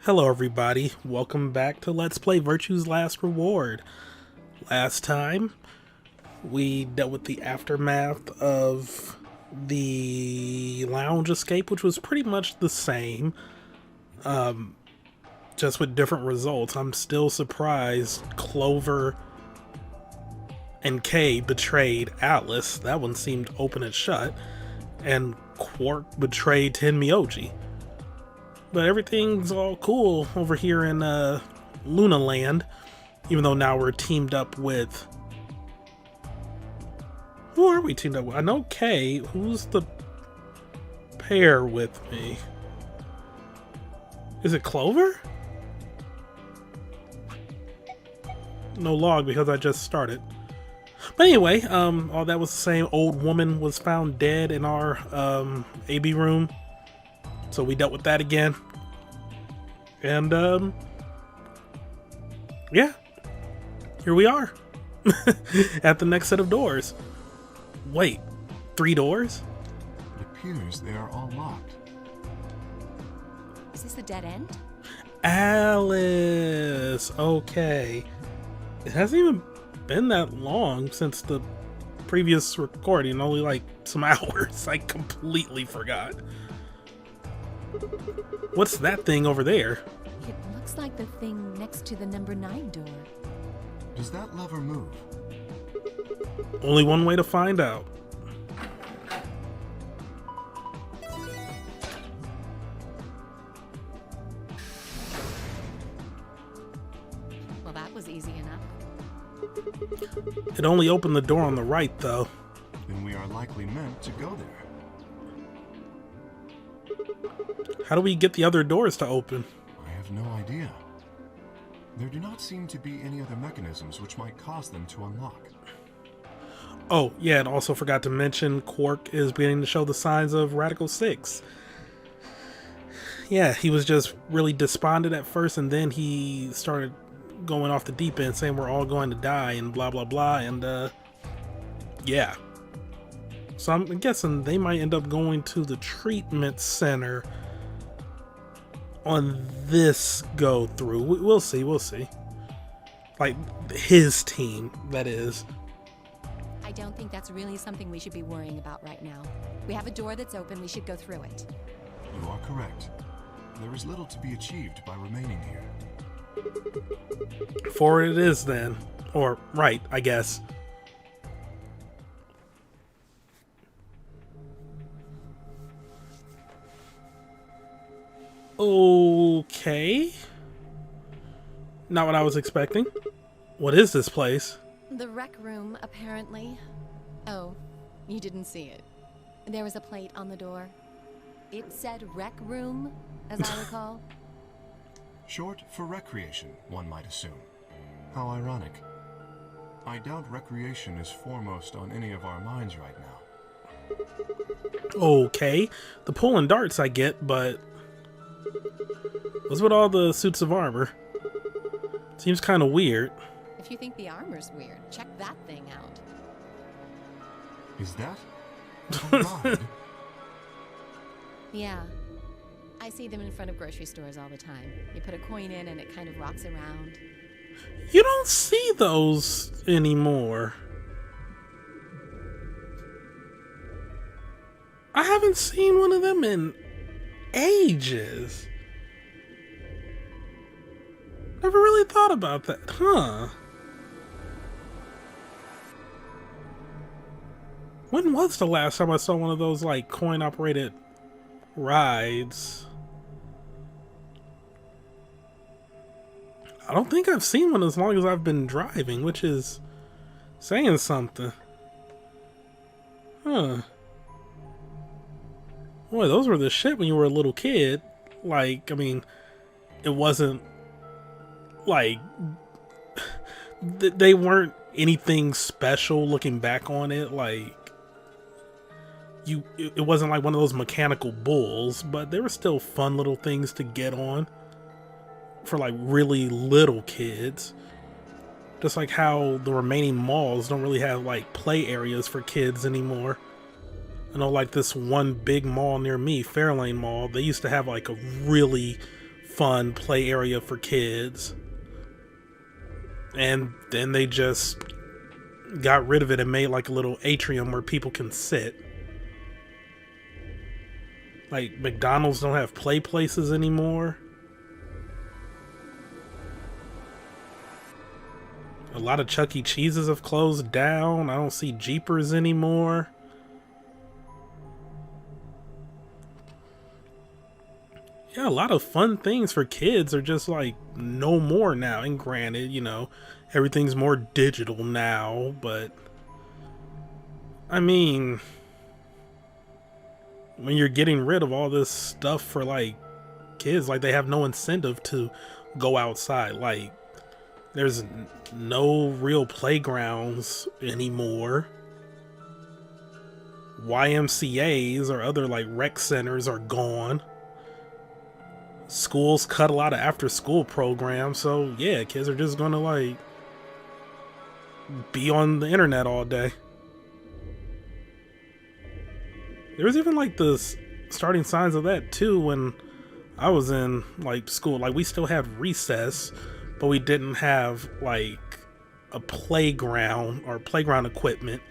Hello everybody, welcome back to Let's Play Virtue's Last Reward. Last time, we dealt with the aftermath of the lounge escape, which was pretty much the same, just with different results. I'm still surprised Clover and Kay betrayed Atlas. That one seemed open and shut. And Quark betrayed Tenmyoji. But everything's all cool over here in Luna Land, even though now we're teamed up with... Who are we teamed up with? I know Kay. Who's the pair with me? Is it Clover? No log because I just started. But anyway, all that was the same. Old woman was found dead in our AB room. So we dealt with that again. And, yeah. Here we are. At the next set of doors. Wait, 3 doors? It appears they are all locked. Is this the dead end? Alice! Okay. It hasn't even been that long since the previous recording. Only like some hours. I completely forgot. What's that thing over there? It looks like the thing next to the number 9 door. Does that lever move? Only one way to find out. Well, that was easy enough. It only opened the door on the right, though. Then we are likely meant to go there. How do we get the other doors to open? I have no idea. There do not seem to be any other mechanisms which might cause them to unlock. Oh, yeah, and also forgot to mention Quark is beginning to show the signs of Radical 6. Yeah, he was just really despondent at first, and then he started going off the deep end saying we're all going to die and blah blah blah, and yeah. So I'm guessing they might end up going to the treatment center on this go through. We'll see, we'll see. Like his team, that is. I don't think that's really something we should be worrying about right now. We have a door that's open, we should go through it. You are correct. There is little to be achieved by remaining here. Forward it is then. Or right, I guess. Okay. Not what I was expecting. What is this place? The rec room, apparently. Oh, you didn't see it. There was a plate on the door. It said rec room, as I recall. Short for recreation, one might assume. How ironic. I doubt recreation is foremost on any of our minds right now. Okay. The pool and darts I get, but what's with all the suits of armor? Seems kind of weird. If you think the armor's weird, check that thing out. Is that a rod? Yeah. I see them in front of grocery stores all the time. You put a coin in and it kind of rocks around. You don't see those anymore. I haven't seen one of them in ages. Never really thought about that, huh? When was the last time I saw one of those, like, coin-operated rides? I don't think I've seen one as long as I've been driving, which is saying something. Huh. Boy, those were the shit when you were a little kid. Like, I mean, it wasn't, like, they weren't anything special looking back on it. Like, it wasn't like one of those mechanical bulls, but they were still fun little things to get on for like really little kids. Just like how the remaining malls don't really have like play areas for kids anymore. I know like this one big mall near me, Fairlane Mall, they used to have like a really fun play area for kids. And then they just got rid of it and made like a little atrium where people can sit. Like, McDonald's don't have play places anymore. A lot of Chuck E. Cheese's have closed down. I don't see Jeepers anymore. Yeah, a lot of fun things for kids are just like no more now. And granted, you know, everything's more digital now, but I mean, when you're getting rid of all this stuff for like kids, like they have no incentive to go outside. Like, there's no real playgrounds anymore. YMCAs or other like rec centers are gone. Schools cut a lot of after school programs, so yeah, kids are just gonna like be on the internet all day. There was even like the starting signs of that too when I was in like school. Like, we still had recess, but we didn't have like a playground or playground equipment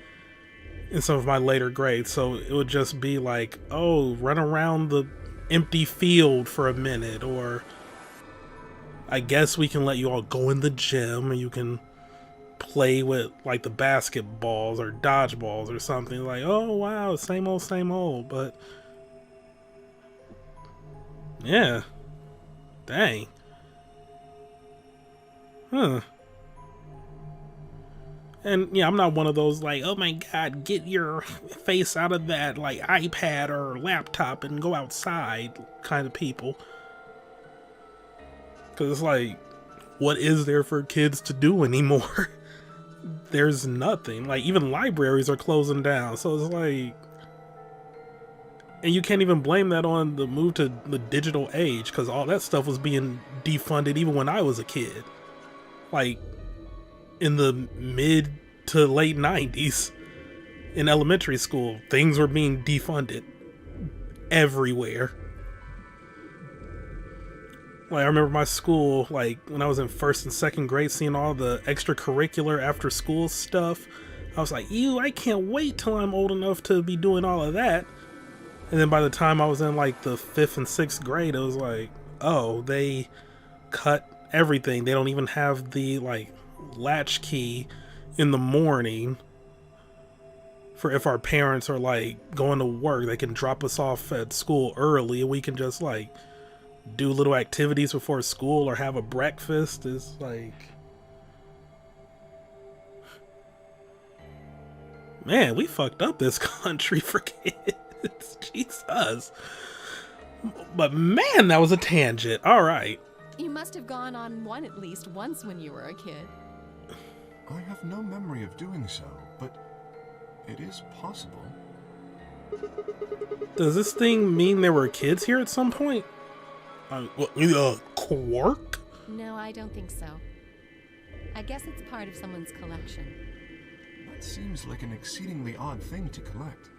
in some of my later grades. So it would just be like, oh, run around the empty field for a minute, or I guess we can let you all go in the gym and you can play with like the basketballs or dodgeballs or something. Like, oh wow, same old. But yeah, dang. And yeah, I'm not one of those like, oh my god, get your face out of that like iPad or laptop and go outside kind of people. Because it's like, what is there for kids to do anymore? There's nothing. Like, even libraries are closing down. So it's like, and you can't even blame that on the move to the digital age, because all that stuff was being defunded even when I was a kid. Like, in the mid to late 90s in elementary school, things were being defunded everywhere. Like, I remember my school, like, when I was in 1st and 2nd grade, seeing all the extracurricular after school stuff. I was like, ew, I can't wait till I'm old enough to be doing all of that. And then by the time I was in like the 5th and 6th grade, it was like, oh, they cut everything. They don't even have the like latchkey in the morning for if our parents are like going to work, they can drop us off at school early and we can just like do little activities before school or have a breakfast. It's like, man, we fucked up this country for kids. Jesus. But man, that was a tangent. All right. You must have gone on one at least once when you were a kid. I have no memory of doing so, but it is possible. Does this thing mean there were kids here at some point? Quark? No, I don't think so. I guess it's part of someone's collection. That seems like an exceedingly odd thing to collect.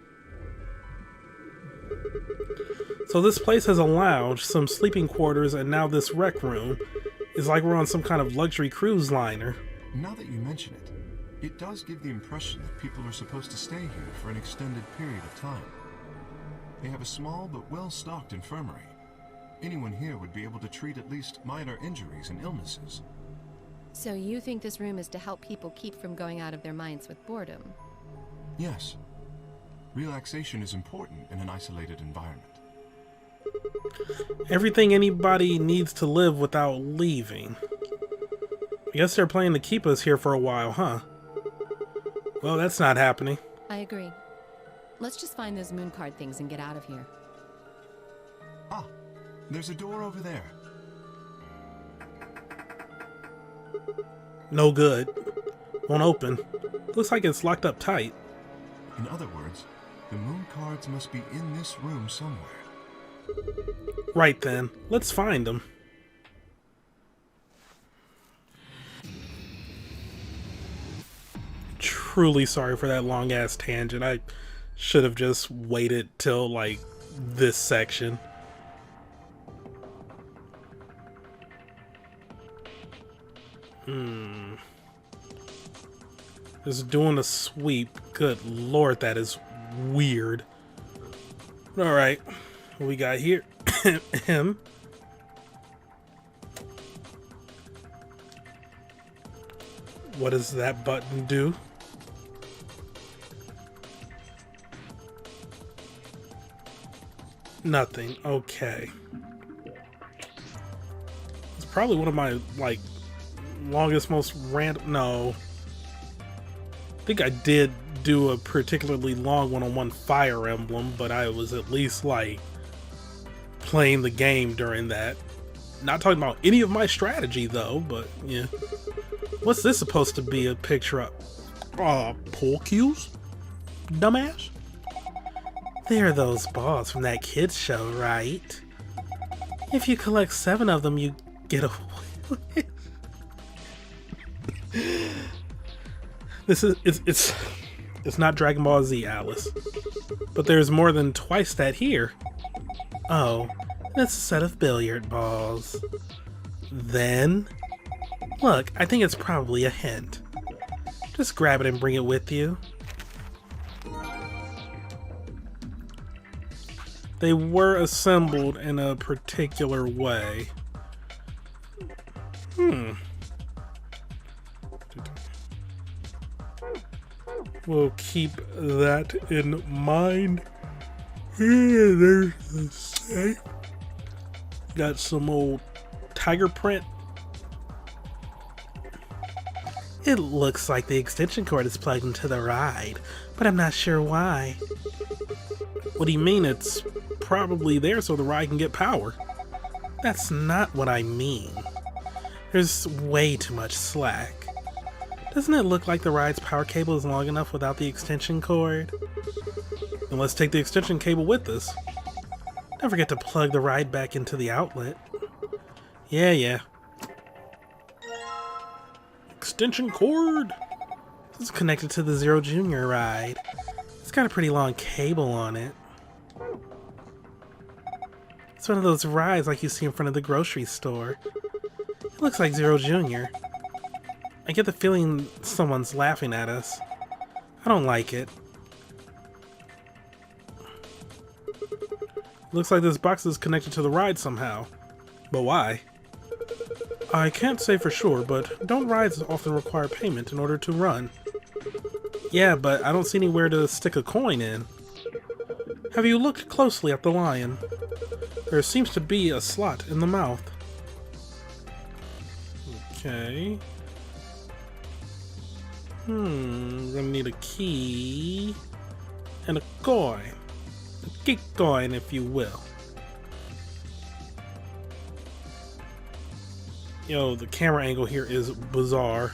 So this place has a lounge, some sleeping quarters, and now this rec room. It's like we're on some kind of luxury cruise liner. Now that you mention it, it does give the impression that people are supposed to stay here for an extended period of time. They have a small but well-stocked infirmary. Anyone here would be able to treat at least minor injuries and illnesses. So you think this room is to help people keep from going out of their minds with boredom? Yes. Relaxation is important in an isolated environment. Everything anybody needs to live without leaving. I guess they're planning to keep us here for a while, huh? Well, that's not happening. I agree. Let's just find those moon card things and get out of here. Ah, there's a door over there. No good. Won't open. Looks like it's locked up tight. In other words, the moon cards must be in this room somewhere. Right then, let's find them. Truly sorry for that long ass tangent. I should have just waited till like this section. Just doing a sweep. Good lord, that is weird. Alright. What we got here? Him. What does that button do? Nothing. Okay. It's probably one of my, like, longest, most random... No. I think I did do a particularly long one-on-one Fire Emblem, but I was at least, like, playing the game during that. Not talking about any of my strategy, though, but, yeah. What's this supposed to be a picture of? Pool cues? Dumbass? They're those balls from that kids show, right? If you collect 7 of them, you get a... It's not Dragon Ball Z, Alice. But there's more than twice that here. Oh, that's a set of billiard balls. Then... Look, I think it's probably a hint. Just grab it and bring it with you. They were assembled in a particular way. We'll keep that in mind. Yeah, there's the safe. Got some old tiger print. It looks like the extension cord is plugged into the ride, but I'm not sure why. What do you mean? It's probably there so the ride can get power. That's not what I mean. There's way too much slack. Doesn't it look like the ride's power cable is long enough without the extension cord? Then let's take the extension cable with us. Don't forget to plug the ride back into the outlet. Yeah. Extension cord! This is connected to the Zero Junior ride. It's got a pretty long cable on it. It's one of those rides like you see in front of the grocery store. It looks like Zero Junior. I get the feeling someone's laughing at us. I don't like it. Looks like this box is connected to the ride somehow. But why? I can't say for sure, but don't rides often require payment in order to run? Yeah, but I don't see anywhere to stick a coin in. Have you looked closely at the lion? There seems to be a slot in the mouth. Okay. Gonna need a key and a coin. A geek coin, if you will. Yo, the camera angle here is bizarre.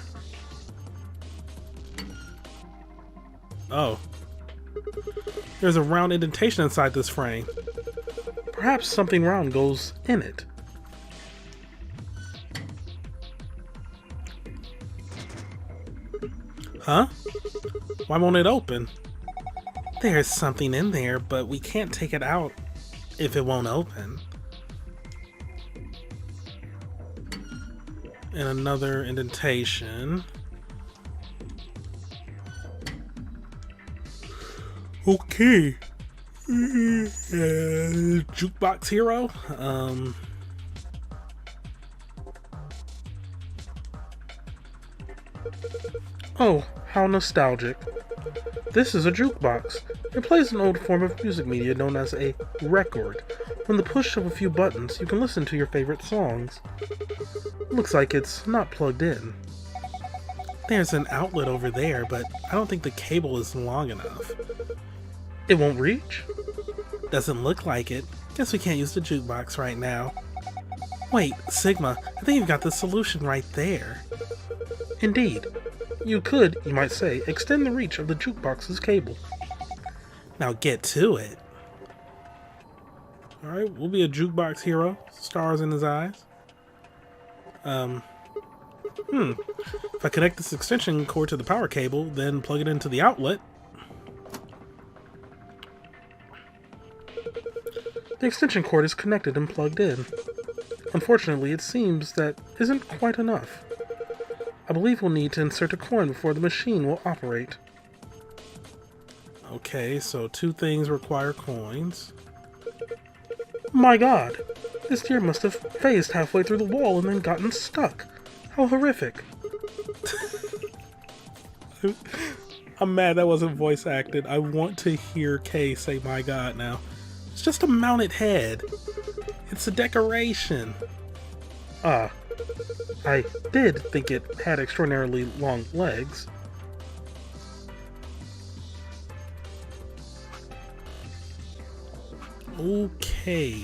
Oh. There's a round indentation inside this frame. Perhaps something round goes in it. Huh? Why won't it open? There's something in there, but we can't take it out if it won't open. And another indentation. Okay. Jukebox Hero. Oh, how nostalgic. This is a jukebox. It plays an old form of music media known as a record. From the push of a few buttons, you can listen to your favorite songs. Looks like it's not plugged in. There's an outlet over there, but I don't think the cable is long enough. It won't reach? Doesn't look like it. Guess we can't use the jukebox right now. Wait, Sigma, I think you've got the solution right there. Indeed. You could, you might say, extend the reach of the jukebox's cable. Now get to it. Alright, we'll be a jukebox hero. Stars in his eyes. If I connect this extension cord to the power cable, then plug it into the outlet. The extension cord is connected and plugged in. Unfortunately, it seems that isn't quite enough. I believe we'll need to insert a coin before the machine will operate. Okay, so 2 things require coins. My god! This deer must have phased halfway through the wall and then gotten stuck. How horrific. I'm mad that wasn't voice acted. I want to hear Kay say my god now. It's just a mounted head. It's a decoration. I did think it had extraordinarily long legs. Okay.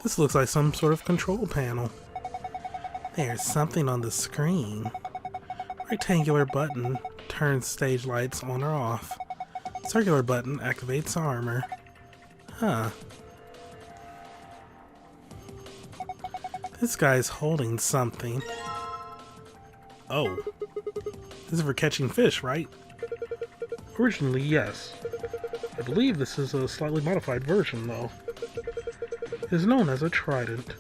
This looks like some sort of control panel. There's something on the screen. Rectangular button turns stage lights on or off. Circular button activates armor. Huh. This guy's holding something. Oh. This is for catching fish, right? Originally, yes. I believe this is a slightly modified version, though. It is known as a trident.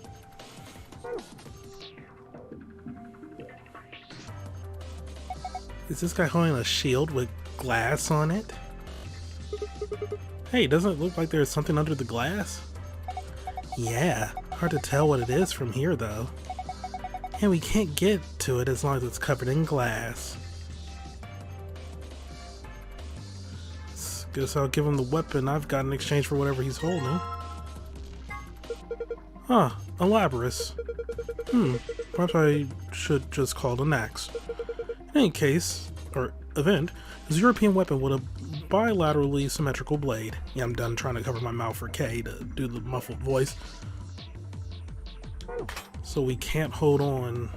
Is this guy holding a shield with glass on it? Hey, doesn't it look like there's something under the glass? Yeah, hard to tell what it is from here though. And we can't get to it as long as it's covered in glass. Guess I'll give him the weapon I've got in exchange for whatever he's holding. Ah, a Labrys. Perhaps I should just call it an axe. In any case, or event, this European weapon with a bilaterally symmetrical blade. Yeah, I'm done trying to cover my mouth for K to do the muffled voice. So we can't hold on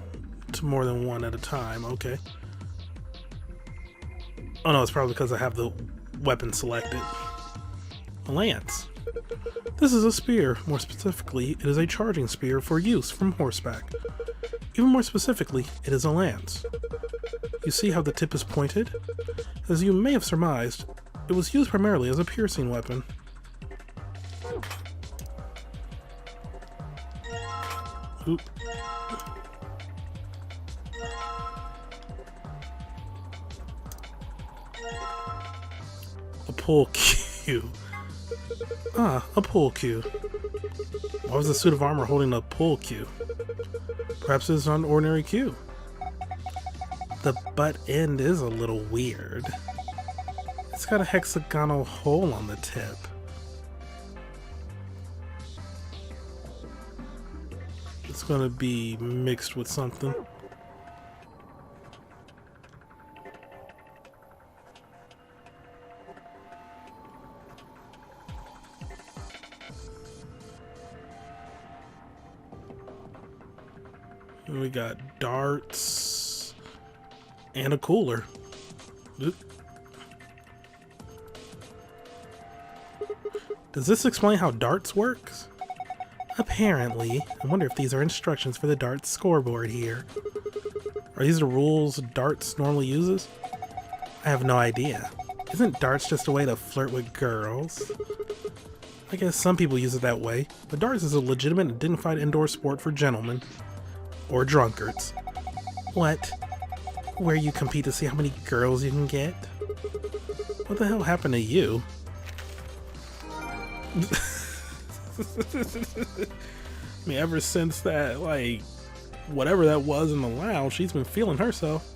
to more than one at a time, okay. Oh no, it's probably because I have the weapon selected. A lance. This is a spear. More specifically, it is a charging spear for use from horseback. Even more specifically, it is a lance. You see how the tip is pointed? As you may have surmised, it was used primarily as a piercing weapon. Oop. A pull cue. Ah, a pull cue. Why was the suit of armor holding a pull cue? Perhaps it's an ordinary cue. The butt end is a little weird. It's got a hexagonal hole on the tip. It's gonna be mixed with something. And we got darts and a cooler. Oop. Does this explain how darts works? Apparently. I wonder if these are instructions for the darts scoreboard here. Are these the rules darts normally uses? I have no idea. Isn't darts just a way to flirt with girls? I guess some people use it that way, but darts is a legitimate and dignified indoor sport for gentlemen. Or drunkards. What? Where you compete to see how many girls you can get? What the hell happened to you? I mean, ever since that, like, whatever that was in the lounge, she's been feeling herself.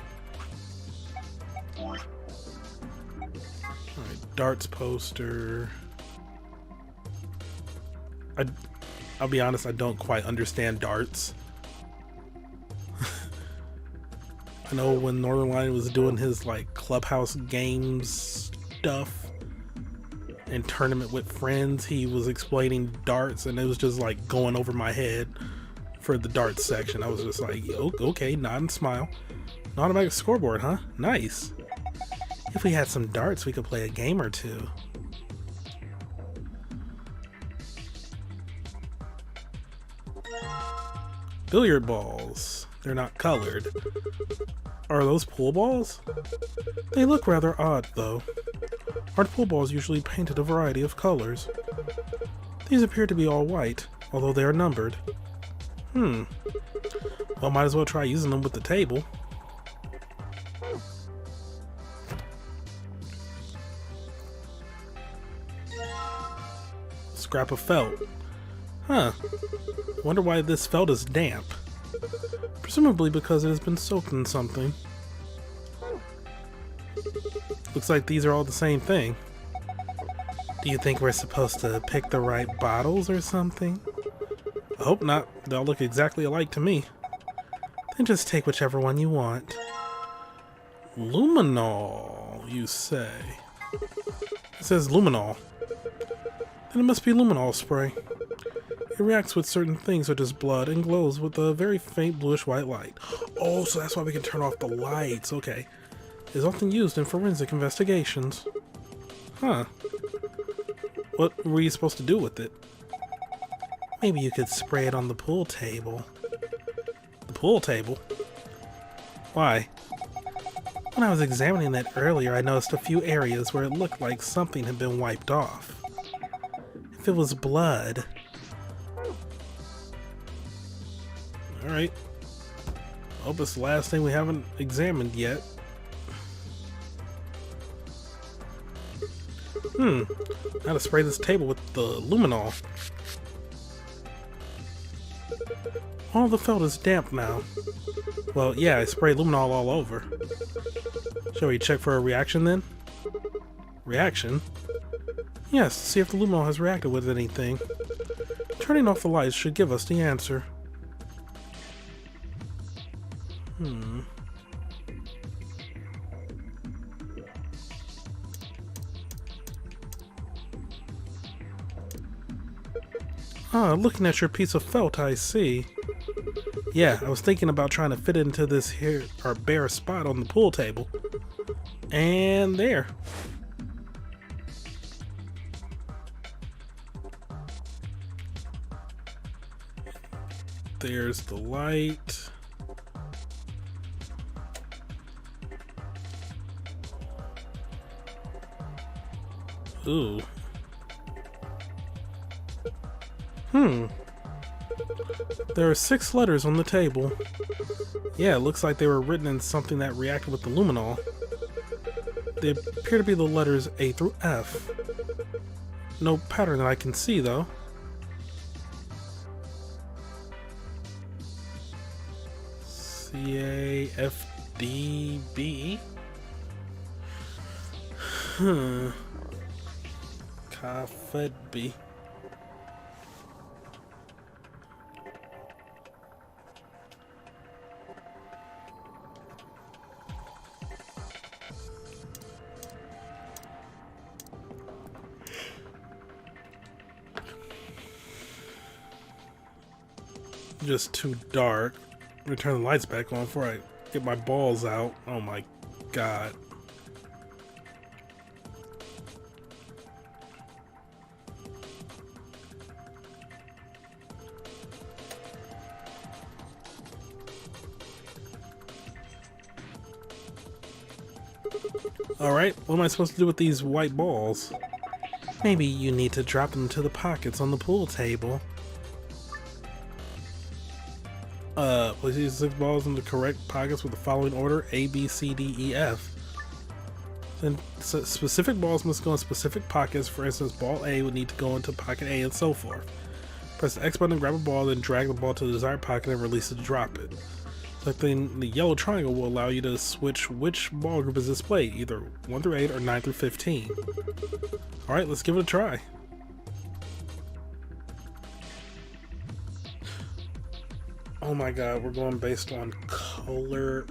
Alright, darts poster. I'll be honest, I don't quite understand darts. I know when Northernlion was doing his like clubhouse games stuff and tournament with friends, he was explaining darts and it was just like going over my head for the darts section. I was just like, okay, nod and smile. An automatic scoreboard, huh? Nice. If we had some darts, we could play a game or two. Billiard balls. They're not colored. Are those pool balls? They look rather odd, though. Art pool balls usually painted a variety of colors. These appear to be all white, although they are numbered. Well, might as well try using them with the table. Scrap of felt. Wonder why this felt is damp. Presumably because it has been soaked in something. Looks like these are all the same thing. Do you think we're supposed to pick the right bottles or something? I hope not. They all look exactly alike to me. Then just take whichever one you want. Luminol, you say? It says luminol. Then it must be luminol spray. It reacts with certain things such as blood and glows with a very faint bluish-white light. Oh, so that's why we can turn off the lights. Okay. It is often used in forensic investigations. What were you supposed to do with it? Maybe you could spray it on the pool table. The pool table? Why? When I was examining it earlier, I noticed a few areas where it looked like something had been wiped off. If it was blood... Alright. Hope it's the last thing we haven't examined yet. How to spray this table with the luminol. All the felt is damp now. Well, yeah, I sprayed luminol all over. Shall we check for a reaction then? Reaction? Yes, see if the luminol has reacted with anything. Turning off the lights should give us the answer. Looking at your piece of felt, I see. Yeah, I was thinking about trying to fit it into this here, our bare spot on the pool table. And there. There's the light. Ooh. There are 6 letters on the table. Yeah, it looks like they were written in something that reacted with the luminol. They appear to be the letters A through F. No pattern that I can see, though. C-A-F-D-B? Kafedb. Just too dark. Let me turn the lights back on before I get my balls out. Oh my god. Alright, what am I supposed to do with these white balls? Maybe you need to drop them into the pockets on the pool table. Place these 6 balls in the correct pockets with the following order: A, B, C, D, E, F. Then specific balls must go in specific pockets. For instance, ball A would need to go into pocket A and so forth. Press the X button, grab a ball, then drag the ball to the desired pocket and release it to drop it. Selecting the yellow triangle will allow you to switch which ball group is displayed, either 1 through 8 or 9 through 15. Alright, let's give it a try. Oh my god, we're going based on color.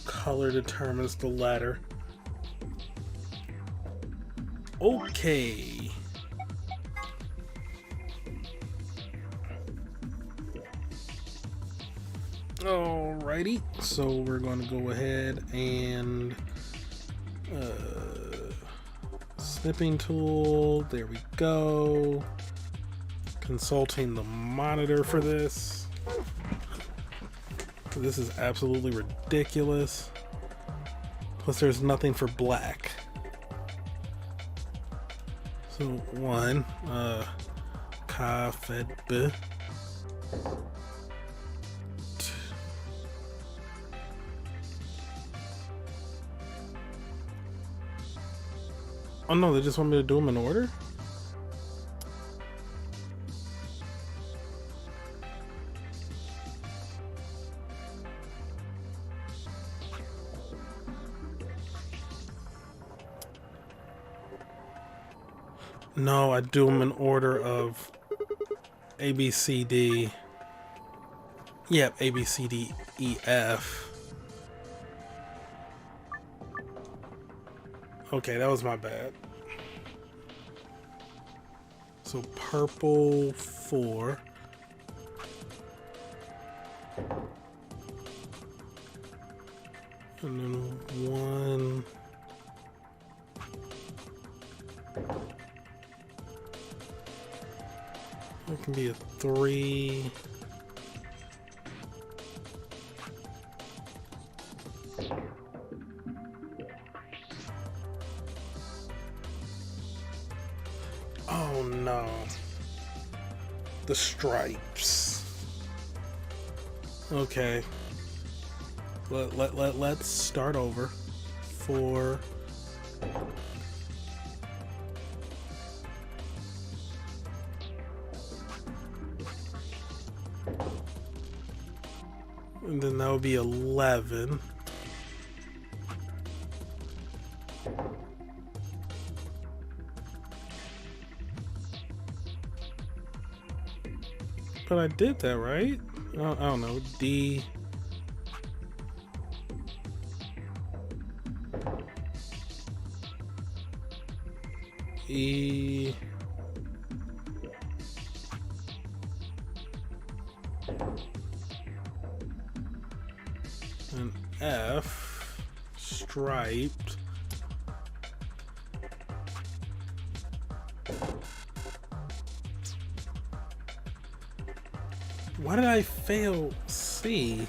Color determines the ladder. Okay. Alrighty, so we're going to go ahead and snipping tool, there we go. Consulting the monitor for this. This is absolutely ridiculous. Plus there's nothing for black. So 1, fed b. Oh no, they just want me to do them in order? No, I do them in order of A, B, C, D. Yep, A, B, C, D, E, F. Okay, that was my bad. So purple 4. And then 1. That can be a 3. Oh no. The stripes. Okay. Let's start over. 4. And then that would be 11. But I did that, right? I don't know. D. E. And F. Striped. Why did I fail C?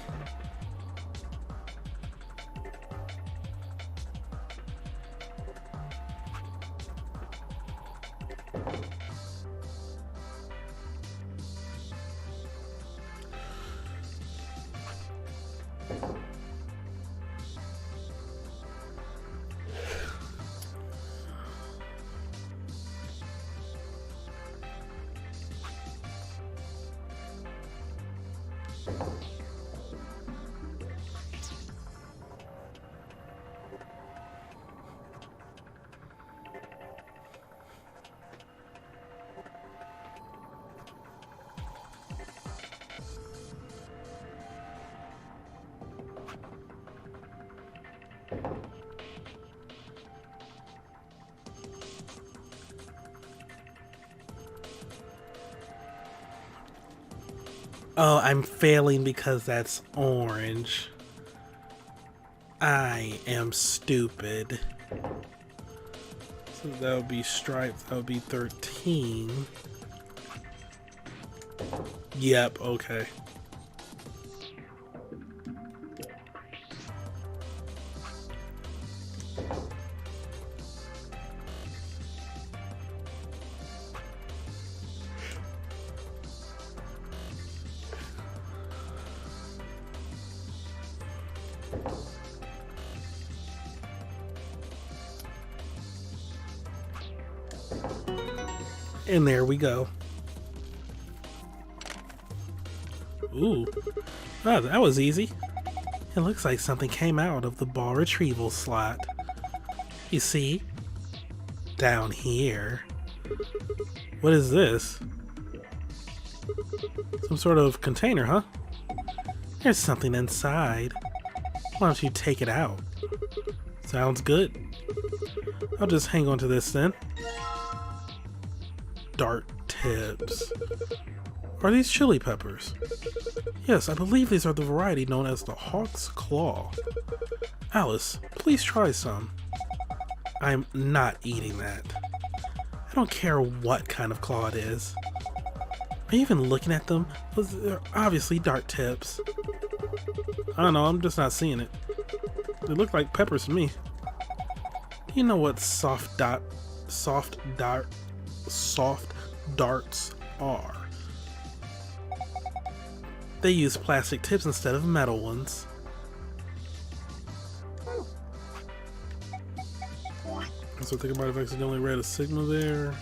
Oh, I'm failing because that's orange. I am stupid. So that would be striped. That would be 13. Yep, okay. And there we go. Ooh. Oh, that was easy. It looks like something came out of the ball retrieval slot. You see? Down here. What is this? Some sort of container, huh? There's something inside. Why don't you take it out? Sounds good. I'll just hang on to this then. Dart tips. Are these chili peppers? Yes, I believe these are the variety known as the Hawk's Claw. Alice, please try some. I'm not eating that. I don't care what kind of claw it is. Are you even looking at them? They're obviously dart tips. I don't know, I'm just not seeing it. They look like peppers to me. You know what soft dart soft darts are. They use plastic tips instead of metal ones. So think about if I accidentally read a signal there.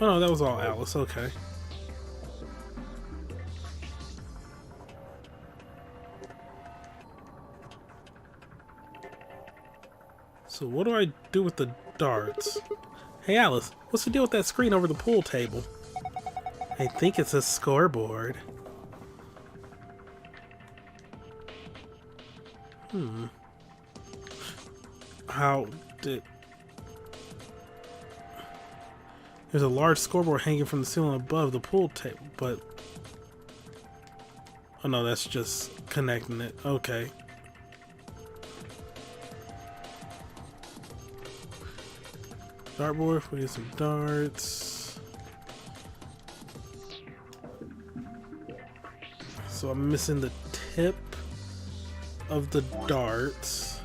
Oh no, that was all Alice, okay. So what do I do with the darts? Hey Alice, what's the deal with that screen over the pool table? I think it's a scoreboard. How did... There's a large scoreboard hanging from the ceiling above the pool table, but... Oh no, that's just connecting it. Okay. Dartboard, we need some darts. So I'm missing the tip of the darts.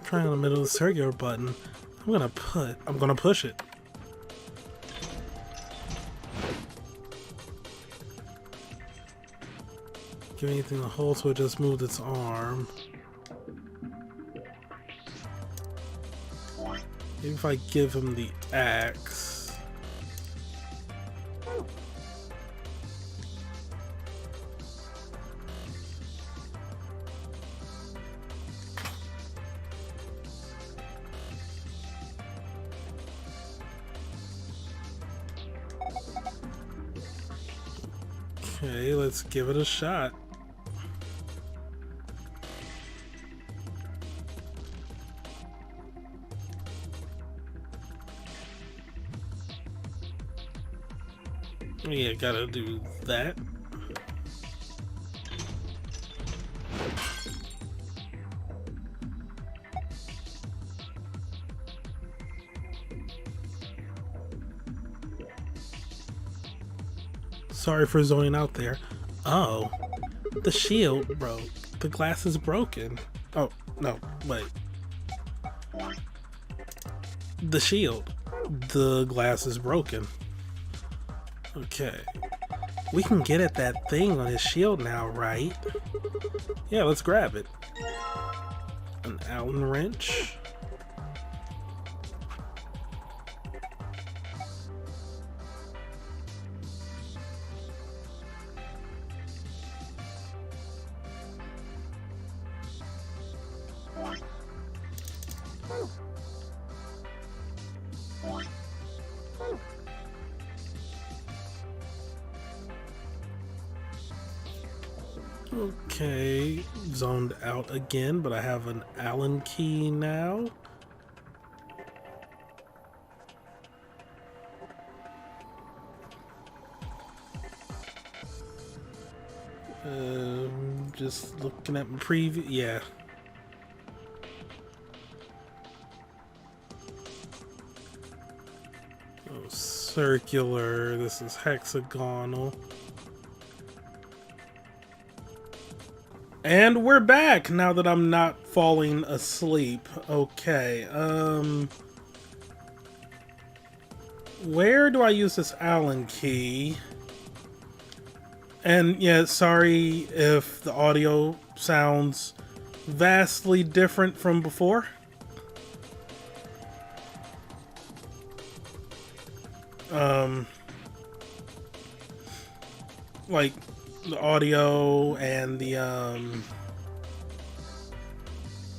Trying in the middle of the circular button. I'm gonna push it. Give anything to hold so it just moved its arm. Maybe if I give him the axe. Okay, let's give it a shot. Yeah, gotta do that. Sorry for zoning out there. Oh, the shield broke. The glass is broken. Oh, no, wait. The shield. The glass is broken. Okay. We can get at that thing on his shield now, right? Yeah, let's grab it. An Allen wrench. Okay, zoned out again, but I have an Allen key now. Just looking at my preview, yeah. Oh, circular, this is hexagonal. And we're back now that I'm not falling asleep. Okay, where do I use this Allen key? And yeah, sorry if the audio sounds vastly different from before. Like the audio and the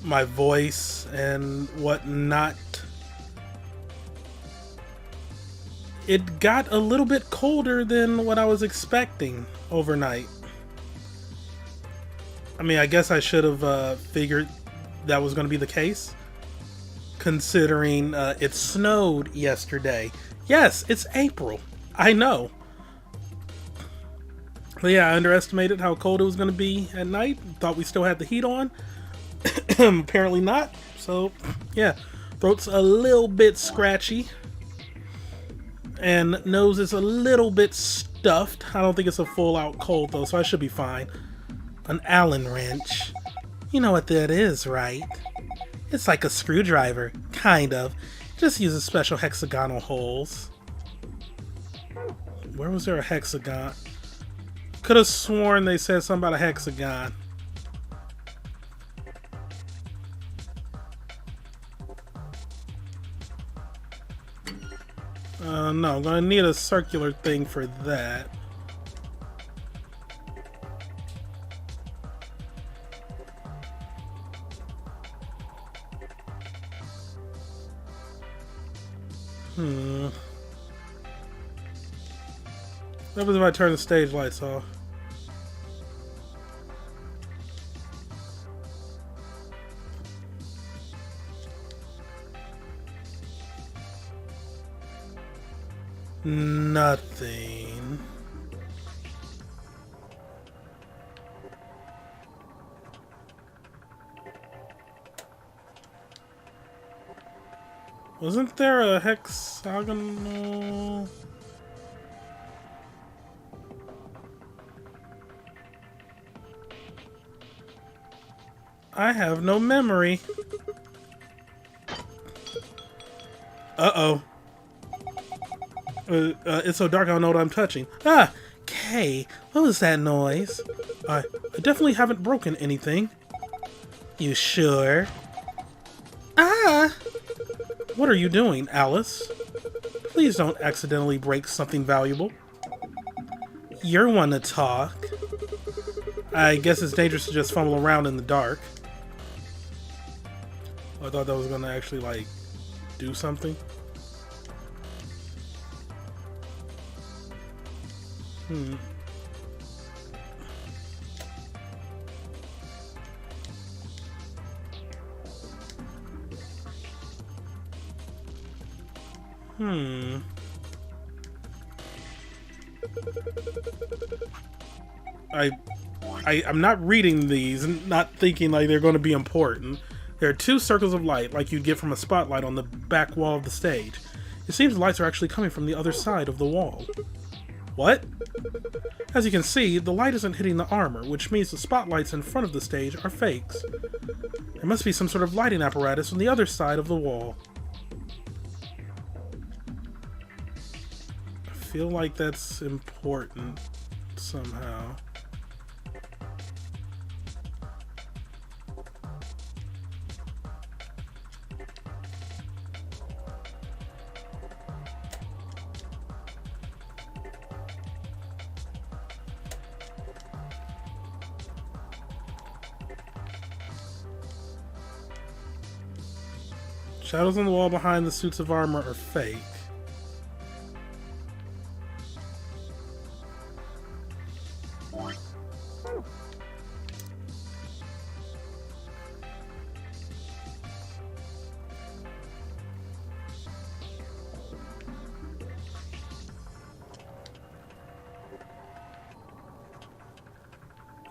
my voice and whatnot. It got a little bit colder than what I was expecting overnight. I mean, I guess I should have figured that was going to be the case, considering it snowed yesterday. Yes, it's April. I know. But yeah, I underestimated how cold it was going to be at night. Thought we still had the heat on. Apparently not. So, yeah. Throat's a little bit scratchy. And nose is a little bit stuffed. I don't think it's a full-out cold, though, so I should be fine. An Allen wrench. You know what that is, right? It's like a screwdriver, kind of. Just uses special hexagonal holes. Where was there a hexagon? Could have sworn they said something about a hexagon. No, I'm gonna need a circular thing for that. What happens if I turn the stage lights off? Nothing. Wasn't there a hexagonal? I have no memory. Uh-oh. It's so dark I don't know what I'm touching. Ah! Kay, what was that noise? I definitely haven't broken anything. You sure? Ah! What are you doing, Alice? Please don't accidentally break something valuable. You're one to talk. I guess it's dangerous to just fumble around in the dark. I thought that was gonna actually, like, do something. I'm not reading these and not thinking like they're going to be important. There are two circles of light, like you'd get from a spotlight on the back wall of the stage. It seems the lights are actually coming from the other side of the wall. What? As you can see, the light isn't hitting the armor, which means the spotlights in front of the stage are fakes. There must be some sort of lighting apparatus on the other side of the wall. I feel like that's important somehow. Shadows on the wall behind the suits of armor are fake.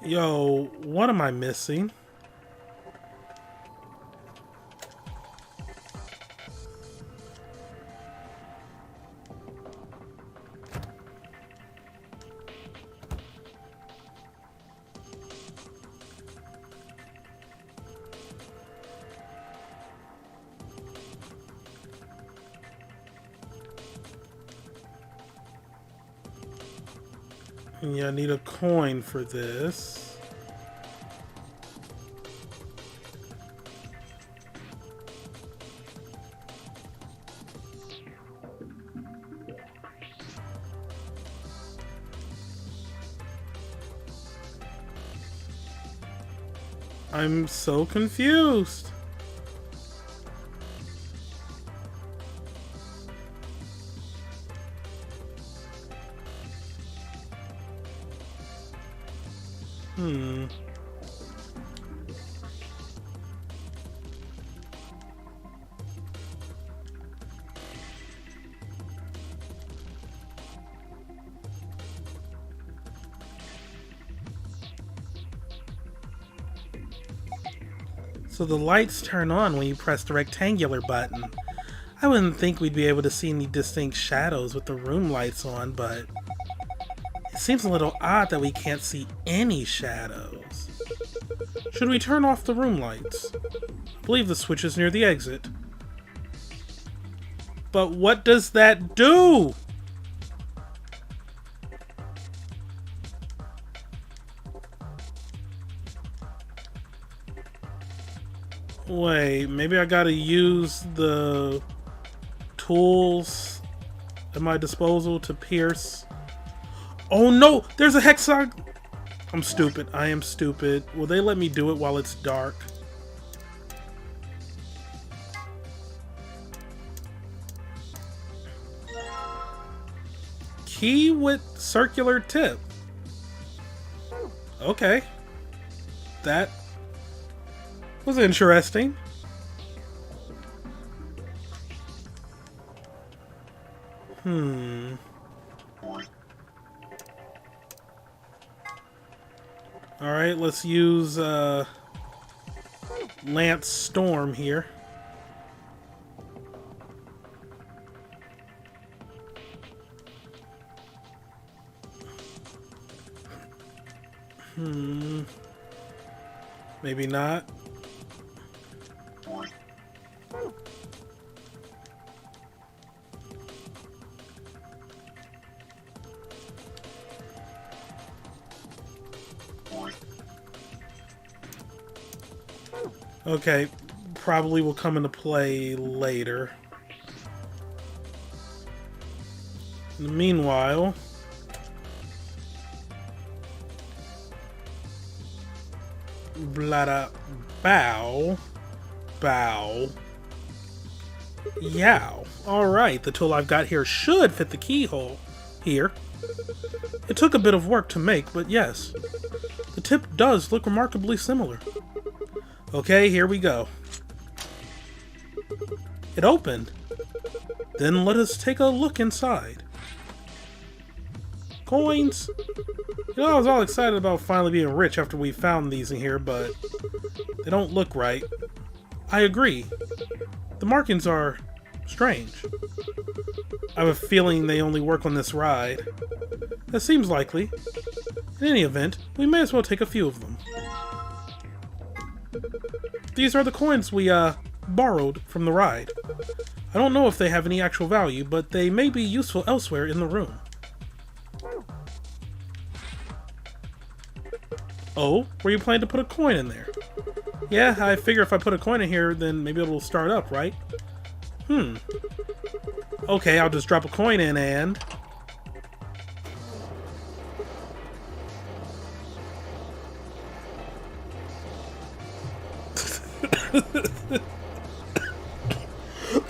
Yo, what am I missing? Yeah, I need a coin for this. I'm so confused. So the lights turn on when you press the rectangular button. I wouldn't think we'd be able to see any distinct shadows with the room lights on, but it seems a little odd that we can't see any shadows. Should we turn off the room lights? I believe the switch is near the exit. But what does that do? Wait, maybe I gotta use the tools at my disposal to pierce. Oh no! There's a hexagon! I'm stupid. I am stupid. Will they let me do it while it's dark? Key with circular tip. Okay. That was interesting. Alright, let's use Lance Storm here. Maybe not. Okay, probably will come into play later. In the meanwhile, blada bow, bow, yow. Alright, the tool I've got here should fit the keyhole here. It took a bit of work to make, but yes, the tip does look remarkably similar. Okay, here we go. It opened. Then let us take a look inside. Coins. You know, I was all excited about finally being rich after we found these in here, but they don't look right. I agree. The markings are strange. I have a feeling they only work on this ride. That seems likely. In any event, we may as well take a few of them. These are the coins we, borrowed from the ride. I don't know if they have any actual value, but they may be useful elsewhere in the room. Oh, were you planning to put a coin in there? Yeah, I figure if I put a coin in here, then maybe it'll start up, right? Okay, I'll just drop a coin in and...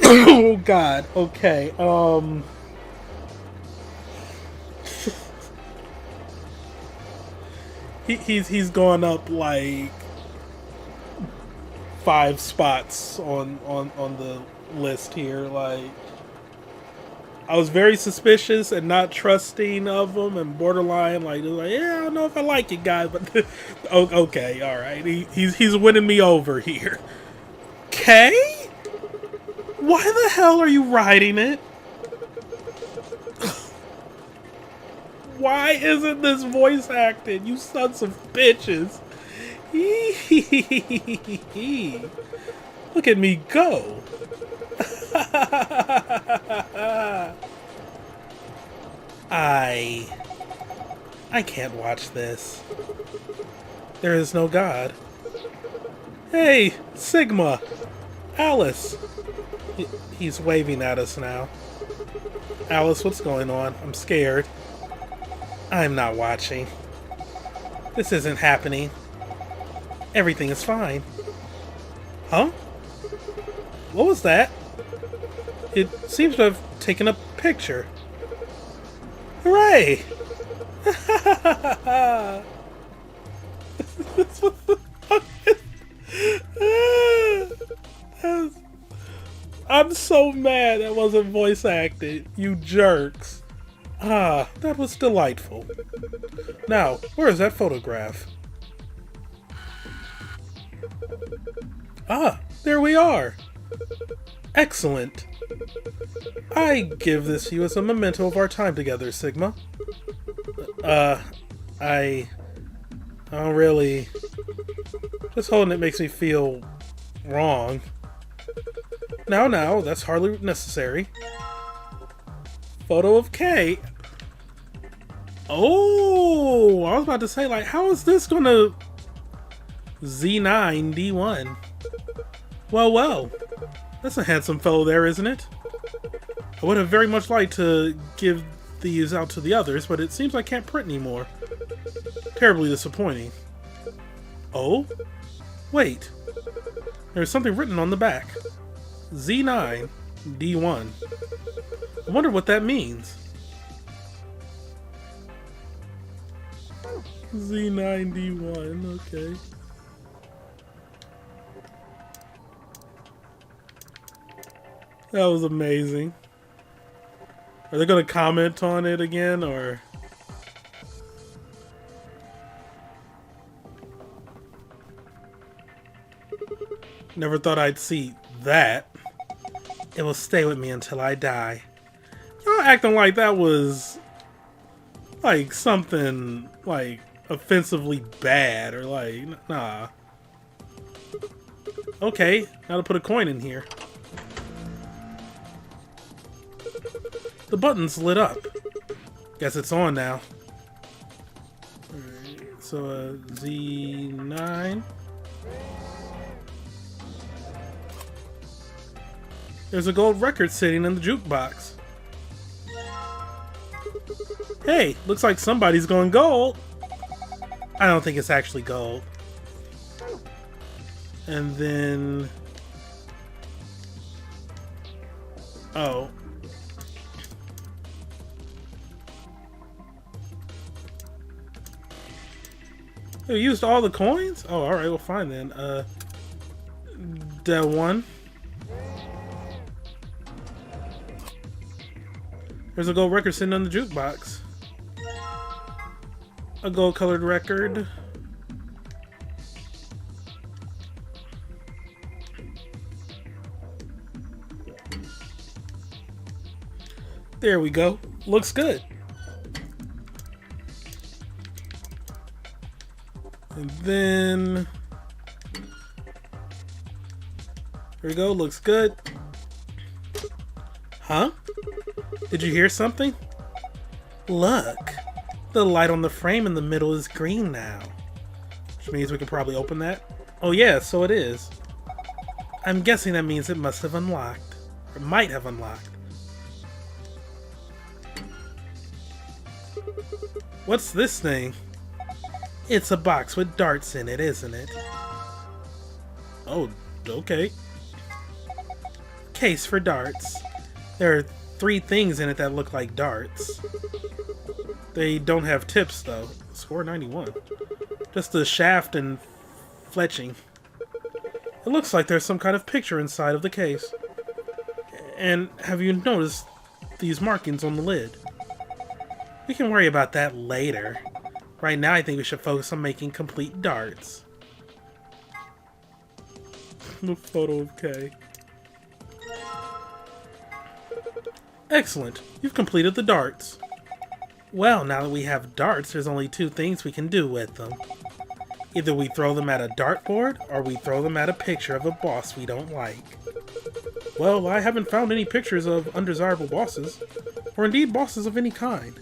Oh god, okay, he's gone up like 5 spots on the list here. Like, I was very suspicious and not trusting of him and borderline like yeah, I don't know if I like it, guys, but okay, all right, he's winning me over here. Okay. Why the hell are you riding it? Why isn't this voice acted, you sons of bitches? Look at me go. I can't watch this. There is no God. Hey, Sigma. Alice. He's waving at us now. Alice, what's going on? I'm scared. I'm not watching. This isn't happening. Everything is fine. Huh? What was that? It seems to have taken a picture. Hooray! I'm so mad that wasn't voice acted, you jerks. Ah, that was delightful. Now, where is that photograph? Ah, there we are. Excellent. I give this to you as a memento of our time together, Sigma. I don't really Just holding it makes me feel wrong. Now, that's hardly necessary. Photo of K. Oh, I was about to say, like, how is this gonna... Z9D1. Well, that's a handsome fellow there, isn't it? I would have very much liked to give these out to the others, but it seems I can't print anymore. Terribly disappointing. Oh? Wait. There's something written on the back. Z9D1. I wonder what that means. Z9D1, okay. That was amazing. Are they gonna comment on it again, or... Never thought I'd see that. It will stay with me until I die. Y'all acting like that was... like something, like, offensively bad, or like, nah. Okay, now to put a coin in here. The button's lit up. Guess it's on now. Alright, so Z9. There's a gold record sitting in the jukebox. Hey, looks like somebody's going gold. I don't think it's actually gold. And then... oh. You used all the coins? Oh, alright, well fine then. That one. There's a gold record sitting on the jukebox. A gold colored record. There we go. Looks good. And then... there we go. Looks good. Huh? Did you hear something? Look. The light on the frame in the middle is green now. Which means we can probably open that. Oh yeah, so it is. I'm guessing that means it must have unlocked. Or might have unlocked. What's this thing? It's a box with darts in it, isn't it? Oh, okay. Case for darts. There are 3 things in it that look like darts. They don't have tips, though. Score 91. Just the shaft and fletching. It looks like there's some kind of picture inside of the case. And have you noticed these markings on the lid? We can worry about that later. Right now, I think we should focus on making complete darts. The photo of K. Excellent. You've completed the darts. Well, now that we have darts, there's only 2 things we can do with them. Either we throw them at a dartboard, or we throw them at a picture of a boss we don't like. Well, I haven't found any pictures of undesirable bosses, or indeed bosses of any kind.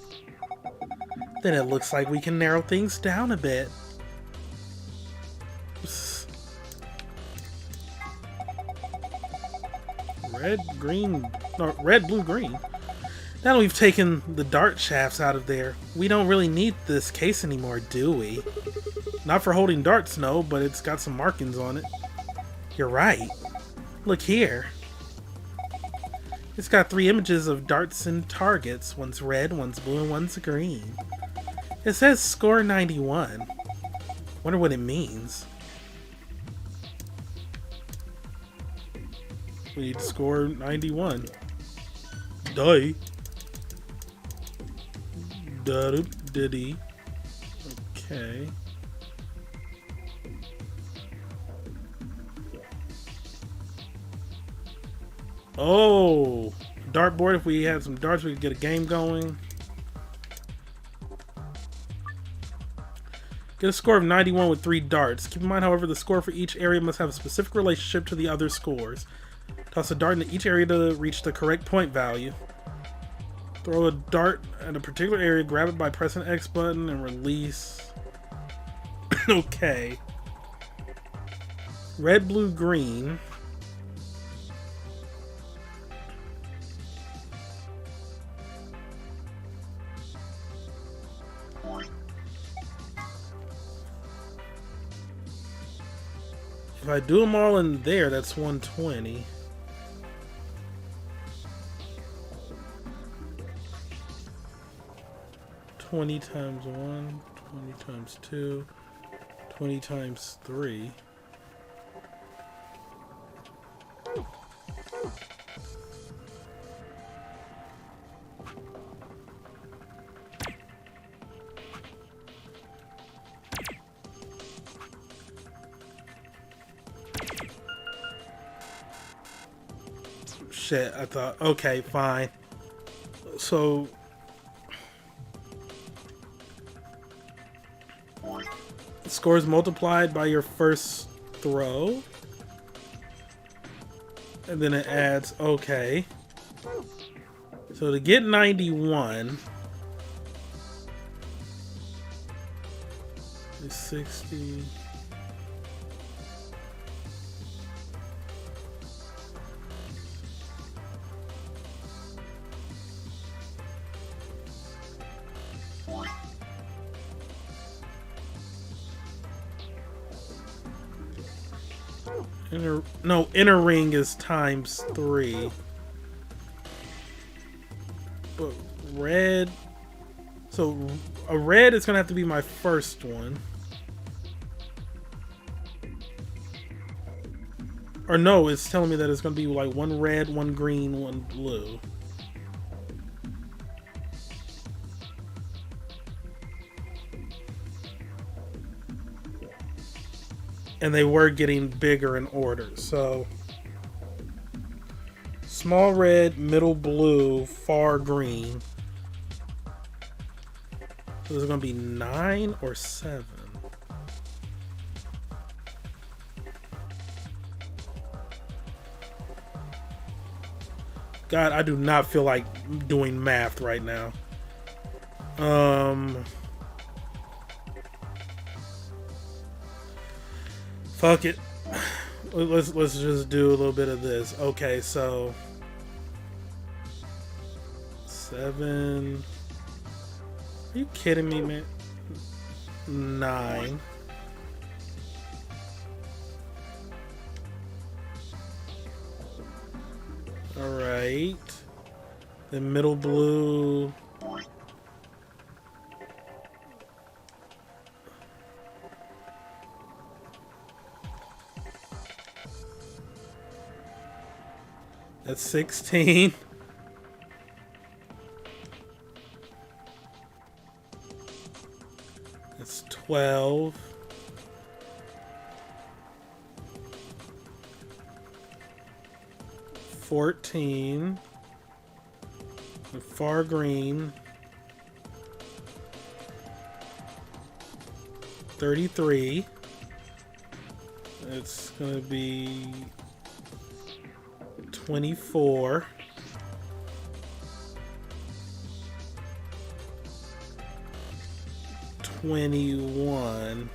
Then it looks like we can narrow things down a bit. Red, green, no, red, blue, green. Now that we've taken the dart shafts out of there, we don't really need this case anymore, do we? Not for holding darts, no, but it's got some markings on it. You're right. Look here. It's got 3 images of darts and targets. One's red, one's blue, and one's green. It says score 91. Wonder what it means. We need to score 91. Die. Diddy. Okay. Oh, dartboard. If we had some darts, we could get a game going. Get a score of 91 with 3 darts. Keep in mind, however, the score for each area must have a specific relationship to the other scores. Toss a dart into each area to reach the correct point value. Throw a dart at a particular area, grab it by pressing the X button, and release. Okay. Red, blue, green. If I do them all in there, that's 120. $20 times 1, 20 times 2, 20 times 3. Shit, I thought, okay, fine. So, scores multiplied by your first throw. And then it adds, okay. So to get 91 is 60. Inner ring is times 3. But red... So, a red is going to have to be my first one. Or no, it's telling me that it's going to be like 1 red, 1 green, 1 blue. And they were getting bigger in order. So, small red, middle blue, far green. So is it going to be 9 or 7? God, I do not feel like doing math right now. Fuck it. Let's just do a little bit of this. Okay, so 7. Are you kidding me, man? 9. All right. The middle blue. That's 16. That's 12. $14. The far green. 33. It's gonna be 24. 21.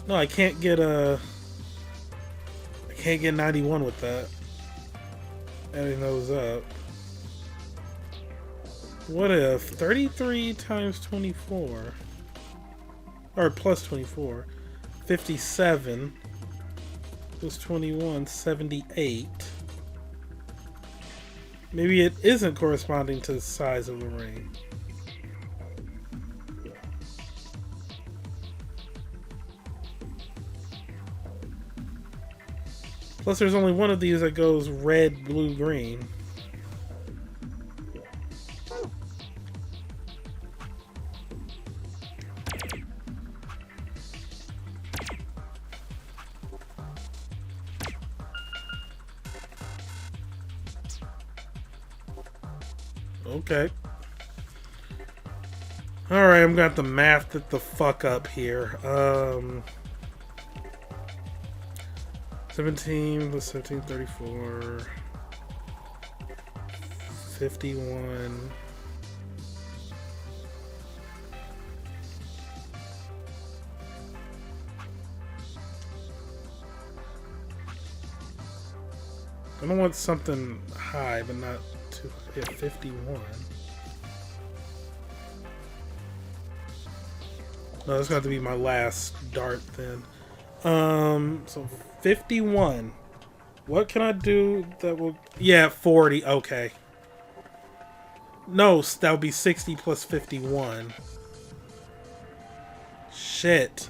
No, I can't get 91 with that. Adding those up. What if 33 times 24 or plus 24, 57 plus 21, 78. Maybe it isn't corresponding to the size of the ring. Plus there's only one of these that goes red, blue, green. Okay. Alright, I'm gonna have to math it the fuck up here. 17 plus 17, 34. 51. I don't want something high, but not too high. Yeah, 51. No, that's got to be my last dart then. So 51. What can I do that will... Yeah, 40. Okay. No, that would be 60 plus 51. Shit.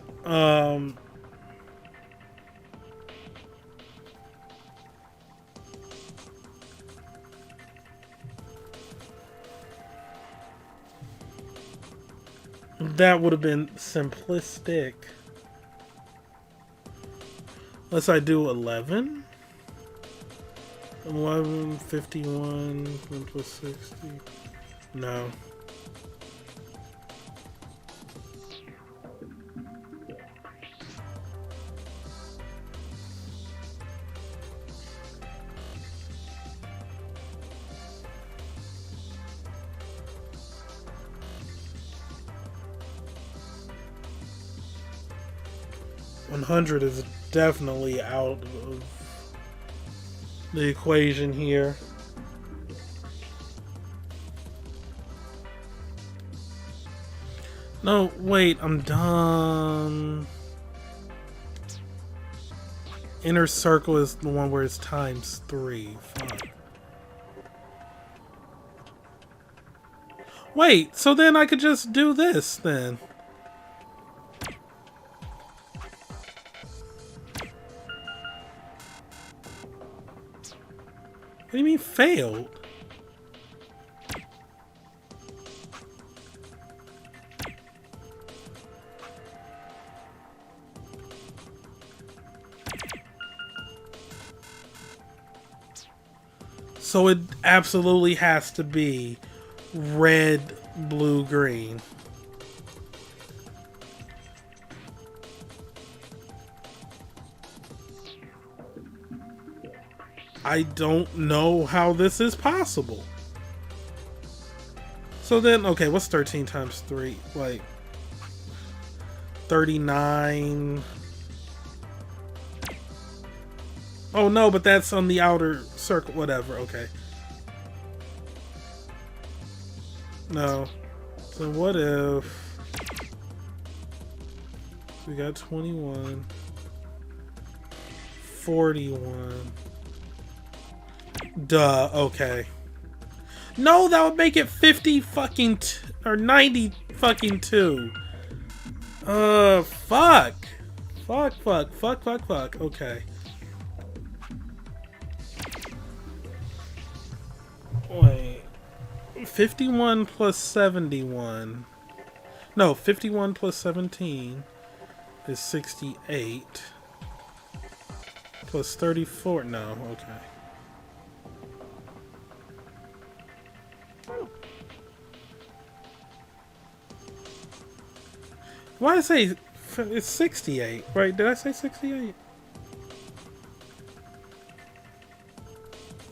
That would have been simplistic. Unless I do 11? 11, 51, 1 plus 60. No. $100 is definitely out of the equation here. No, wait, I'm done. Inner circle is the one where it's times 3. Fuck. Wait, so then I could just do this then. What do you mean failed? So it absolutely has to be red, blue, green. I don't know how this is possible. So then, okay, what's 13 times 3? Like, 39. Oh no, but that's on the outer circle. Whatever, okay. No. So what if... we got 21. 41. Duh, okay. No, that would make it 50 fucking or 90 fucking 2. Fuck. Fuck. Okay. Wait. 51 plus 71. No, 51 plus 17 is 68. Plus 34. No, okay. Why did I say it's 68? Right? Did I say 68?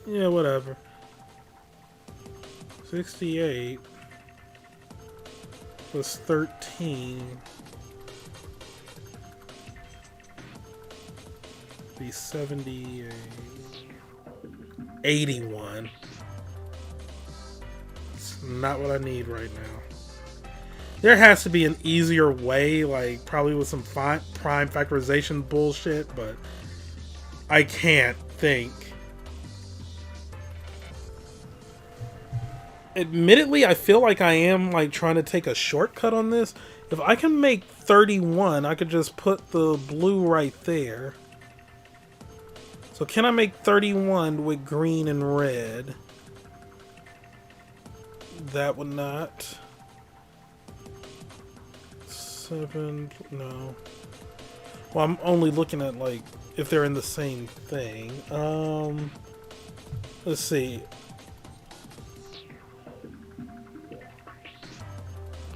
Yeah, whatever. 68 plus 13 be 78. 81. It's not what I need right now. There has to be an easier way, like probably with some prime factorization bullshit, but I can't think. Admittedly, I feel like I am like trying to take a shortcut on this. If I can make 31, I could just put the blue right there. So can I make 31 with green and red? That would not. 7, no. Well, I'm only looking at like if they're in the same thing. Let's see.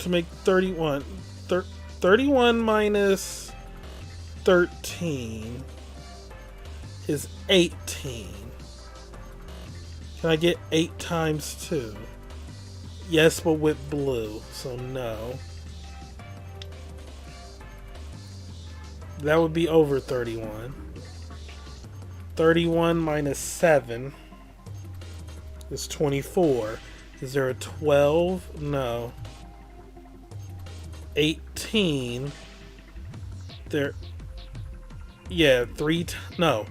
to make 31. 31 minus 13 is 18. Can I get 8 times 2? Yes, but with blue, so no. That would be over 31. 31 minus 7 is 24. Is there a 12? No. 18. There. Yeah, no.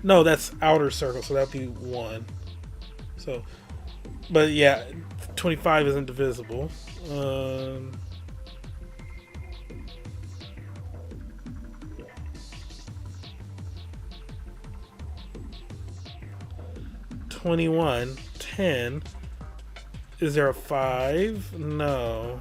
No, that's outer circle, so that'd be 1. So, but yeah, 25 isn't divisible. 21, 10. Is there a 5? No.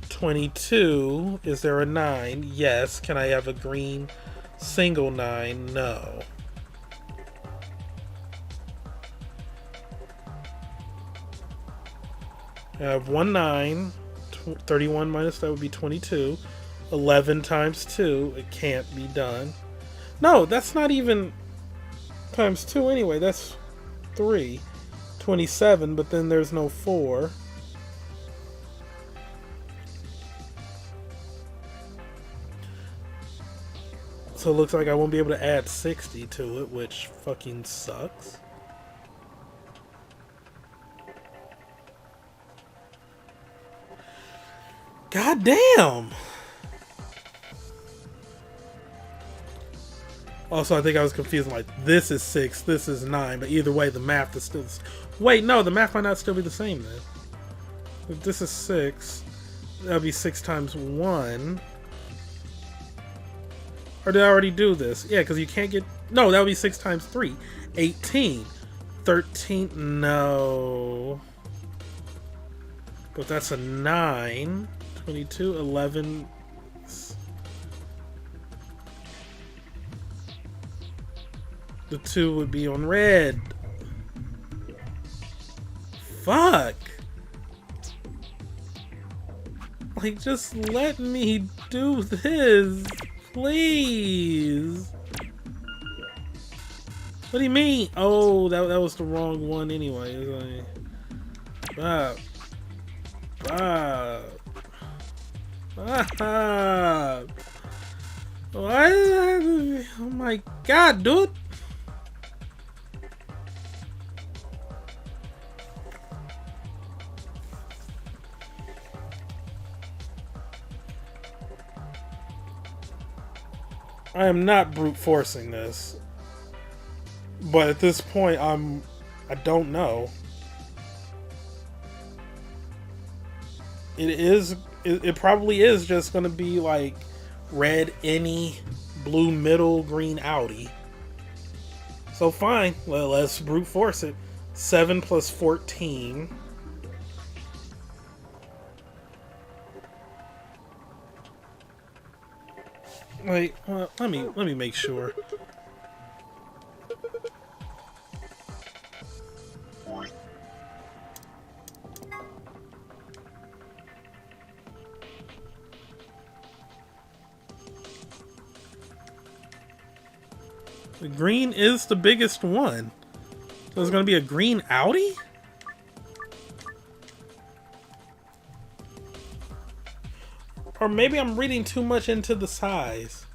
$22. Is there a 9? Yes. Can I have a green single 9? No. I have 1 9. 31 minus that would be 22. 11 times 2. It can't be done. No, that's not even times 2 anyway. That's 3. 27, but then there's no 4. So it looks like I won't be able to add 60 to it, which fucking sucks. God damn! Also, I think I was confused. Like, this is 6, this is 9, but either way, the math is still... Wait, no, the math might not still be the same then. If this is 6, that would be 6 times 1. Or did I already do this? Yeah, because you can't get... No, that would be 6 times 3. 18. 13. No. But that's a 9. 22, 11... The 2 would be on red. Fuck! Like, just let me do this, please. What do you mean? Oh, that was the wrong one anyway. It's like, why? Oh my god, dude! I am not brute forcing this, but at this point, I don't know. It probably is just gonna be like red any, blue middle, green outie. So fine, well, let's brute force it. 7 plus 14. Wait, well, let me make sure. The green is the biggest one. So there's gonna be a green Audi? Or maybe I'm reading too much into the size.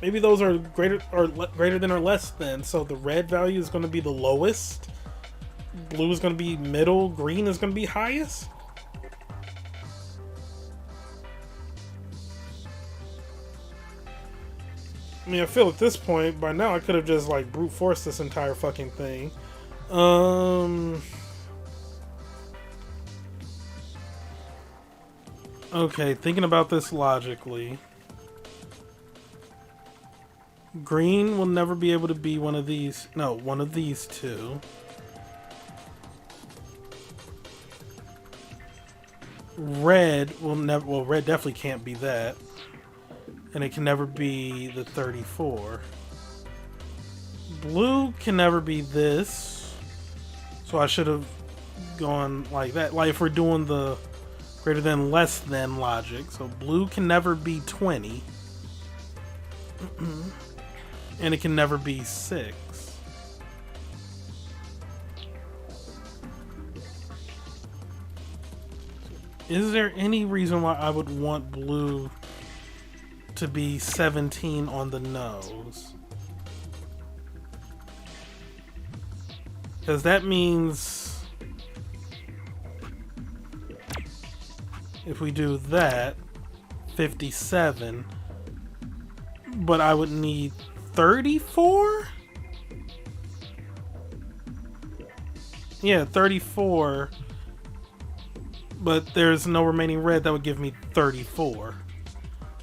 Maybe those are greater than or less than. So the red value is going to be the lowest. Blue is going to be middle. Green is going to be highest. I mean, I feel at this point, by now I could have just like brute forced this entire fucking thing. Okay, thinking about this logically. Green will never be able to be one of these. No, one of these two. Red will never. Well, red definitely can't be that. And it can never be the 34. blue can never be this. So I should have gone like that. Like if we're doing the greater than less than logic. So blue can never be 20. And it can never be 6. Is there any reason why I would want blue to be 17 on the nose? Because that means if we do that, 57, but I would need 34? Yeah, 34. But there's no remaining red that would give me 34.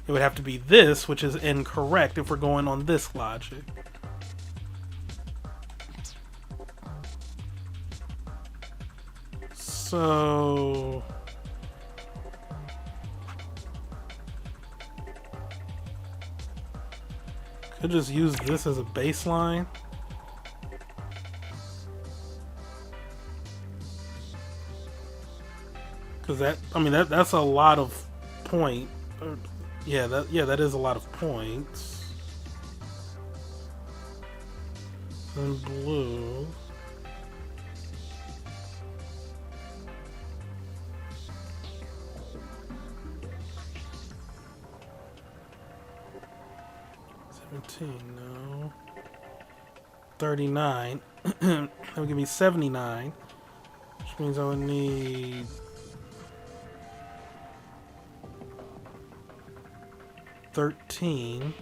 It would have to be this, which is incorrect if we're going on this logic. So could just use this as a baseline. Because that, I mean, that's a lot of point. Yeah, that is a lot of points. And blue. No. 39. That would give me 79. Which means I would need 13.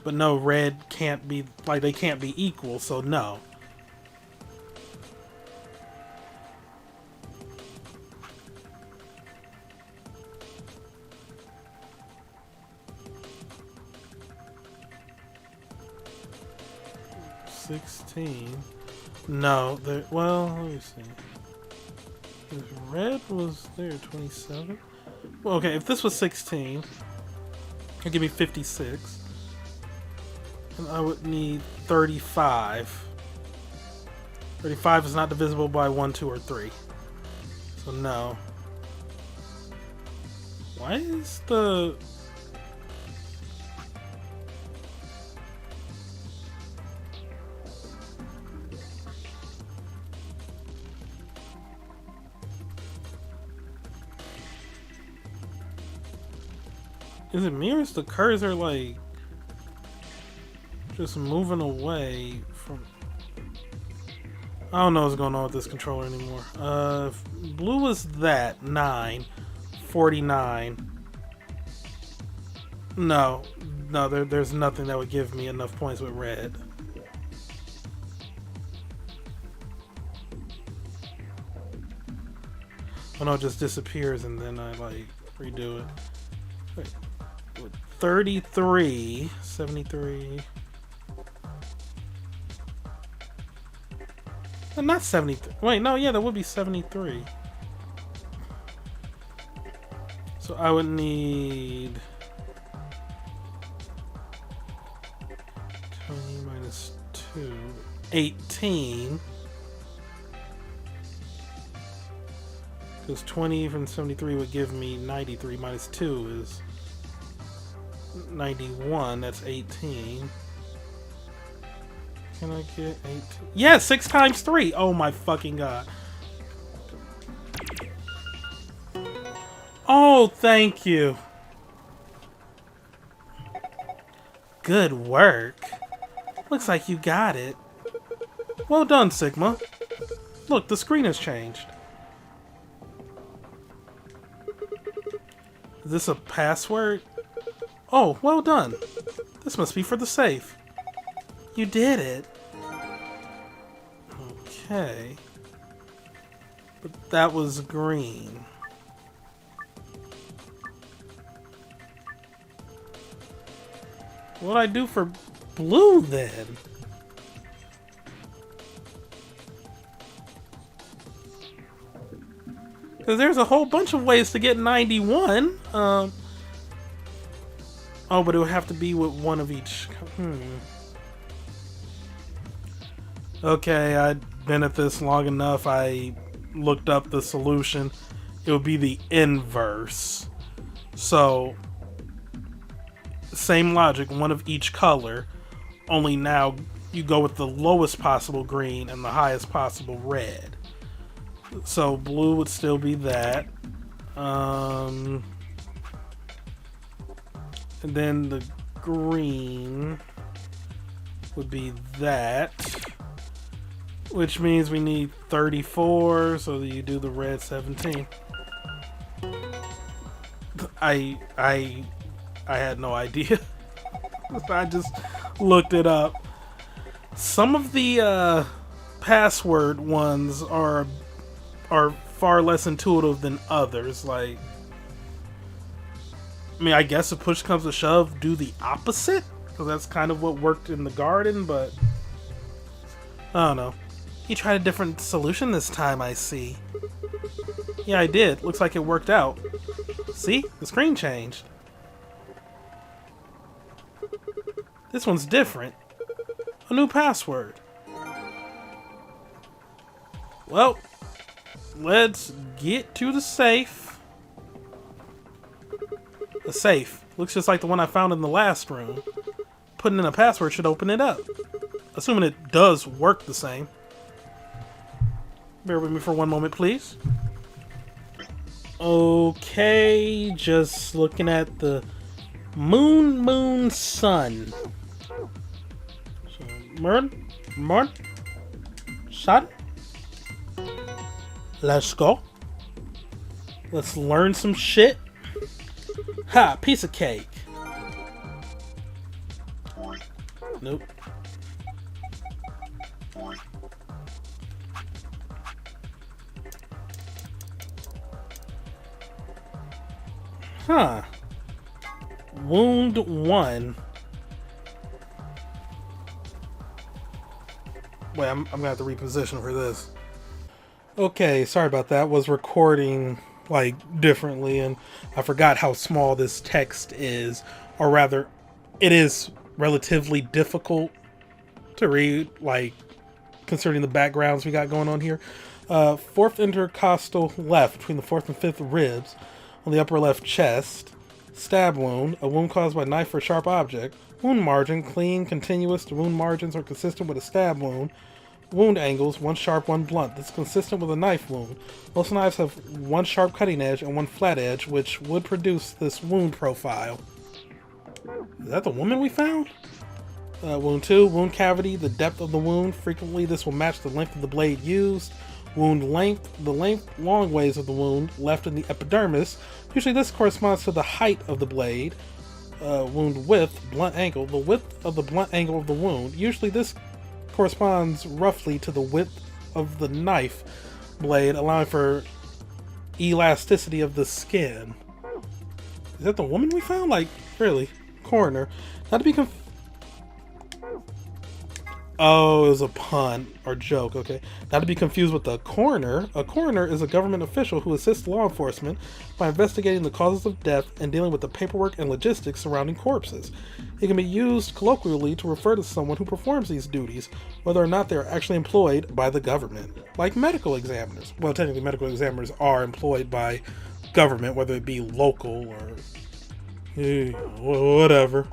But no, red can't be, like, they can't be equal, so no. No, there. Well, let me see. If red was there, 27. Well, okay, if this was 16, it'd give me 56, and I would need 35. 35 is not divisible by 1, 2, or 3, so no. Why is the... Is it me or is the cursor like just moving away from... I don't know what's going on with this controller anymore. Blue was that 9, 49. No, there's nothing that would give me enough points with red. Oh no, it just disappears and then I like redo it. Wait. 33, 73. Not 73. Wait, no, yeah, that would be 73. So I would need 20 minus 2, 18. Because 20 from 73 would give me 93 minus 2 is 91, that's 18. Can I get 18? Yeah, 6 times 3! Oh my fucking god. Oh, thank you. Good work. Looks like you got it. Well done, Sigma. Look, the screen has changed. Is this a password? Oh, well done. This must be for the safe. You did it. Okay. But that was green. What'd I do for blue then? Because there's a whole bunch of ways to get 91. Oh, but it would have to be with one of each. Okay, I'd been at this long enough. I looked up the solution. It would be the inverse. So, same logic, one of each color, only now you go with the lowest possible green and the highest possible red. So blue would still be that. And then the green would be that. Which means we need 34, so that you do the red 17. I had no idea. I just looked it up. Some of the password ones are far less intuitive than others. Like, I mean, I guess if push comes to shove, do the opposite, because that's kind of what worked in the garden. But I don't know. You tried a different solution this time, I see. Yeah, I did. Looks like it worked out. See? The screen changed. This one's different. A new password. Well, let's get to the safe. The safe. Looks just like the one I found in the last room. Putting in a password should open it up. Assuming it does work the same. Bear with me for one moment, please. Okay, just looking at the moon, sun. So, moon, sun. Let's go. Let's learn some shit. Ha, piece of cake. Nope. Huh. Wound 1. Wait, I'm gonna have to reposition for this. Okay, sorry about that. Was recording like differently, and I forgot how small this text is, or rather, it is relatively difficult to read, like concerning the backgrounds we got going on here. Fourth intercostal left between the fourth and fifth ribs. On the upper left chest, stab wound, a wound caused by knife or sharp object. Wound margin, clean, continuous. The wound margins are consistent with a stab wound. Wound angles, one sharp, one blunt. This is consistent with a knife wound. Most knives have one sharp cutting edge and one flat edge, which would produce this wound profile. Is that the woman we found? Wound 2, wound cavity, the depth of the wound. Frequently this will match the length of the blade used. Wound length, the length, long ways of the wound left in the epidermis. Usually this corresponds to the height of the blade. Wound width, blunt angle, the width of the blunt angle of the wound. Usually this corresponds roughly to the width of the knife blade, allowing for elasticity of the skin. Is that the woman we found? Like, really? Coroner. Not to be Oh, it was a pun or joke, okay. Not to be confused with the coroner. A coroner is a government official who assists law enforcement by investigating the causes of death and dealing with the paperwork and logistics surrounding corpses. It can be used colloquially to refer to someone who performs these duties, whether or not they are actually employed by the government. Like medical examiners. Well, technically medical examiners are employed by government, whether it be local or whatever.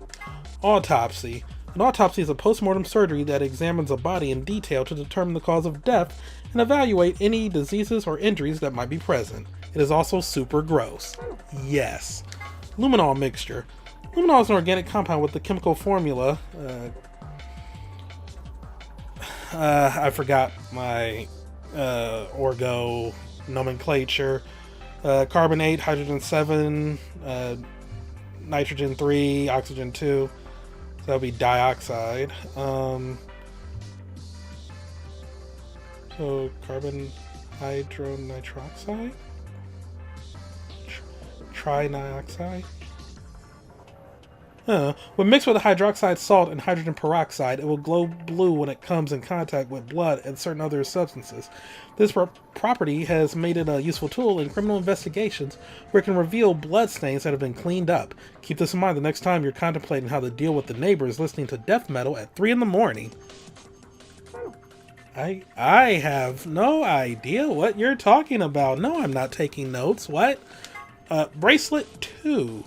Autopsy. An autopsy is a post-mortem surgery that examines a body in detail to determine the cause of death and evaluate any diseases or injuries that might be present. It is also super gross. Yes. Luminol mixture. Luminol is an organic compound with the chemical formula. I forgot my orgo nomenclature. Carbon 8, hydrogen 7, nitrogen 3, oxygen 2. So that would be dioxide. So carbon hydronitroxide? Trinioxide? When mixed with a hydroxide salt and hydrogen peroxide, it will glow blue when it comes in contact with blood and certain other substances. This property has made it a useful tool in criminal investigations where it can reveal blood stains that have been cleaned up. Keep this in mind the next time you're contemplating how to deal with the neighbors listening to death metal at 3 in the morning. I have no idea what you're talking about. No, I'm not taking notes. What? Bracelet 2.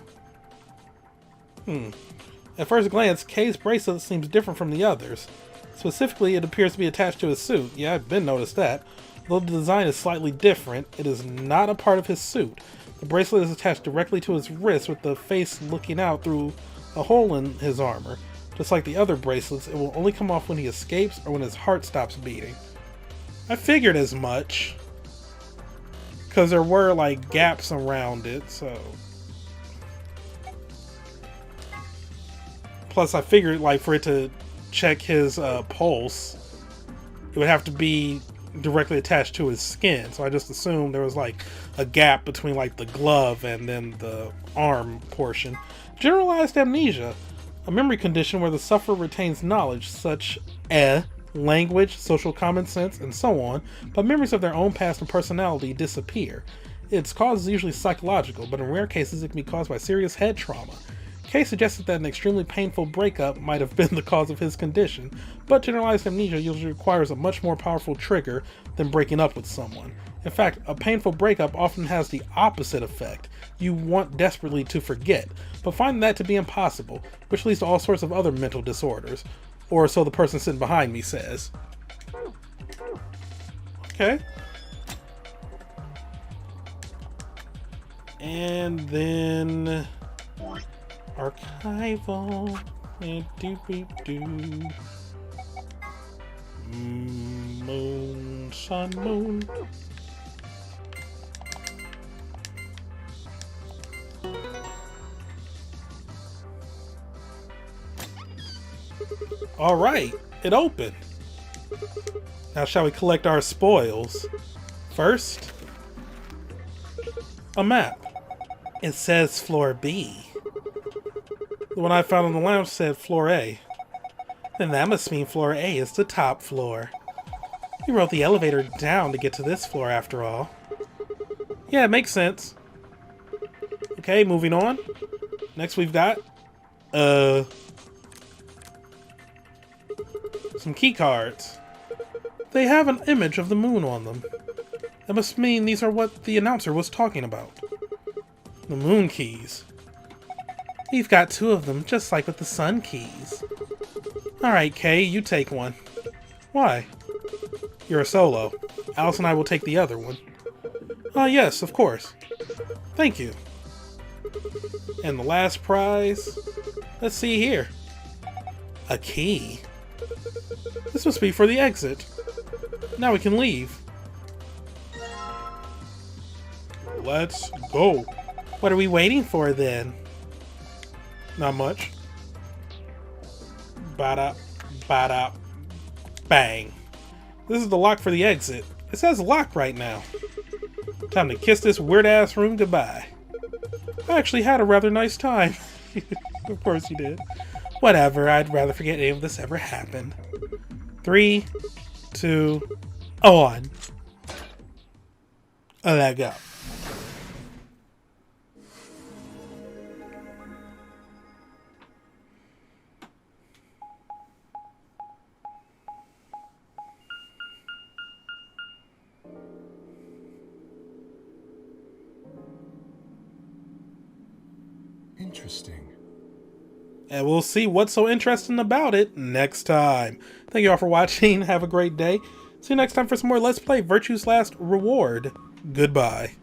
At first glance, Kay's bracelet seems different from the others. Specifically, it appears to be attached to his suit. Yeah, I've been noticed that. Though the design is slightly different, it is not a part of his suit. The bracelet is attached directly to his wrist with the face looking out through a hole in his armor. Just like the other bracelets, it will only come off when he escapes or when his heart stops beating. I figured as much. Because there were, like, gaps around it, so... Plus, I figured, like, for it to check his pulse, it would have to be directly attached to his skin. So I just assumed there was, like, a gap between, like, the glove and then the arm portion. Generalized Amnesia. A memory condition where the sufferer retains knowledge, such as language, social common sense, and so on, but memories of their own past and personality disappear. Its cause is usually psychological, but in rare cases it can be caused by serious head trauma. Kay suggested that an extremely painful breakup might have been the cause of his condition, but generalized amnesia usually requires a much more powerful trigger than breaking up with someone. In fact, a painful breakup often has the opposite effect. You want desperately to forget, but find that to be impossible, which leads to all sorts of other mental disorders. Or so the person sitting behind me says. Okay. And then... archival. Moon, sun, moon. All right, it opened. Now shall we collect our spoils? First, a map. It says floor B. The one I found on the lounge said floor A. Then that must mean floor A is the top floor. We rode the elevator down to get to this floor after all. Yeah, it makes sense. Okay, moving on. Next we've got, some key cards. They have an image of the moon on them. That must mean these are what the announcer was talking about. The moon keys. We've got 2 of them, just like with the sun keys. Alright, Kay, you take one. Why? You're a solo. Alice and I will take the other one. Yes, of course. Thank you. And the last prize? Let's see here. A key. This must be for the exit. Now we can leave. Let's go. What are we waiting for then? Not much. Bada, bada, bang. This is the lock for the exit. It says lock right now. Time to kiss this weird-ass room goodbye. I actually had a rather nice time. Of course you did. Whatever, I'd rather forget any of this ever happened. 3, 2, 1. Let go. Interesting. And we'll see what's so interesting about it next time. Thank you all for watching. Have a great day. See you next time for some more Let's Play Virtue's Last Reward. Goodbye.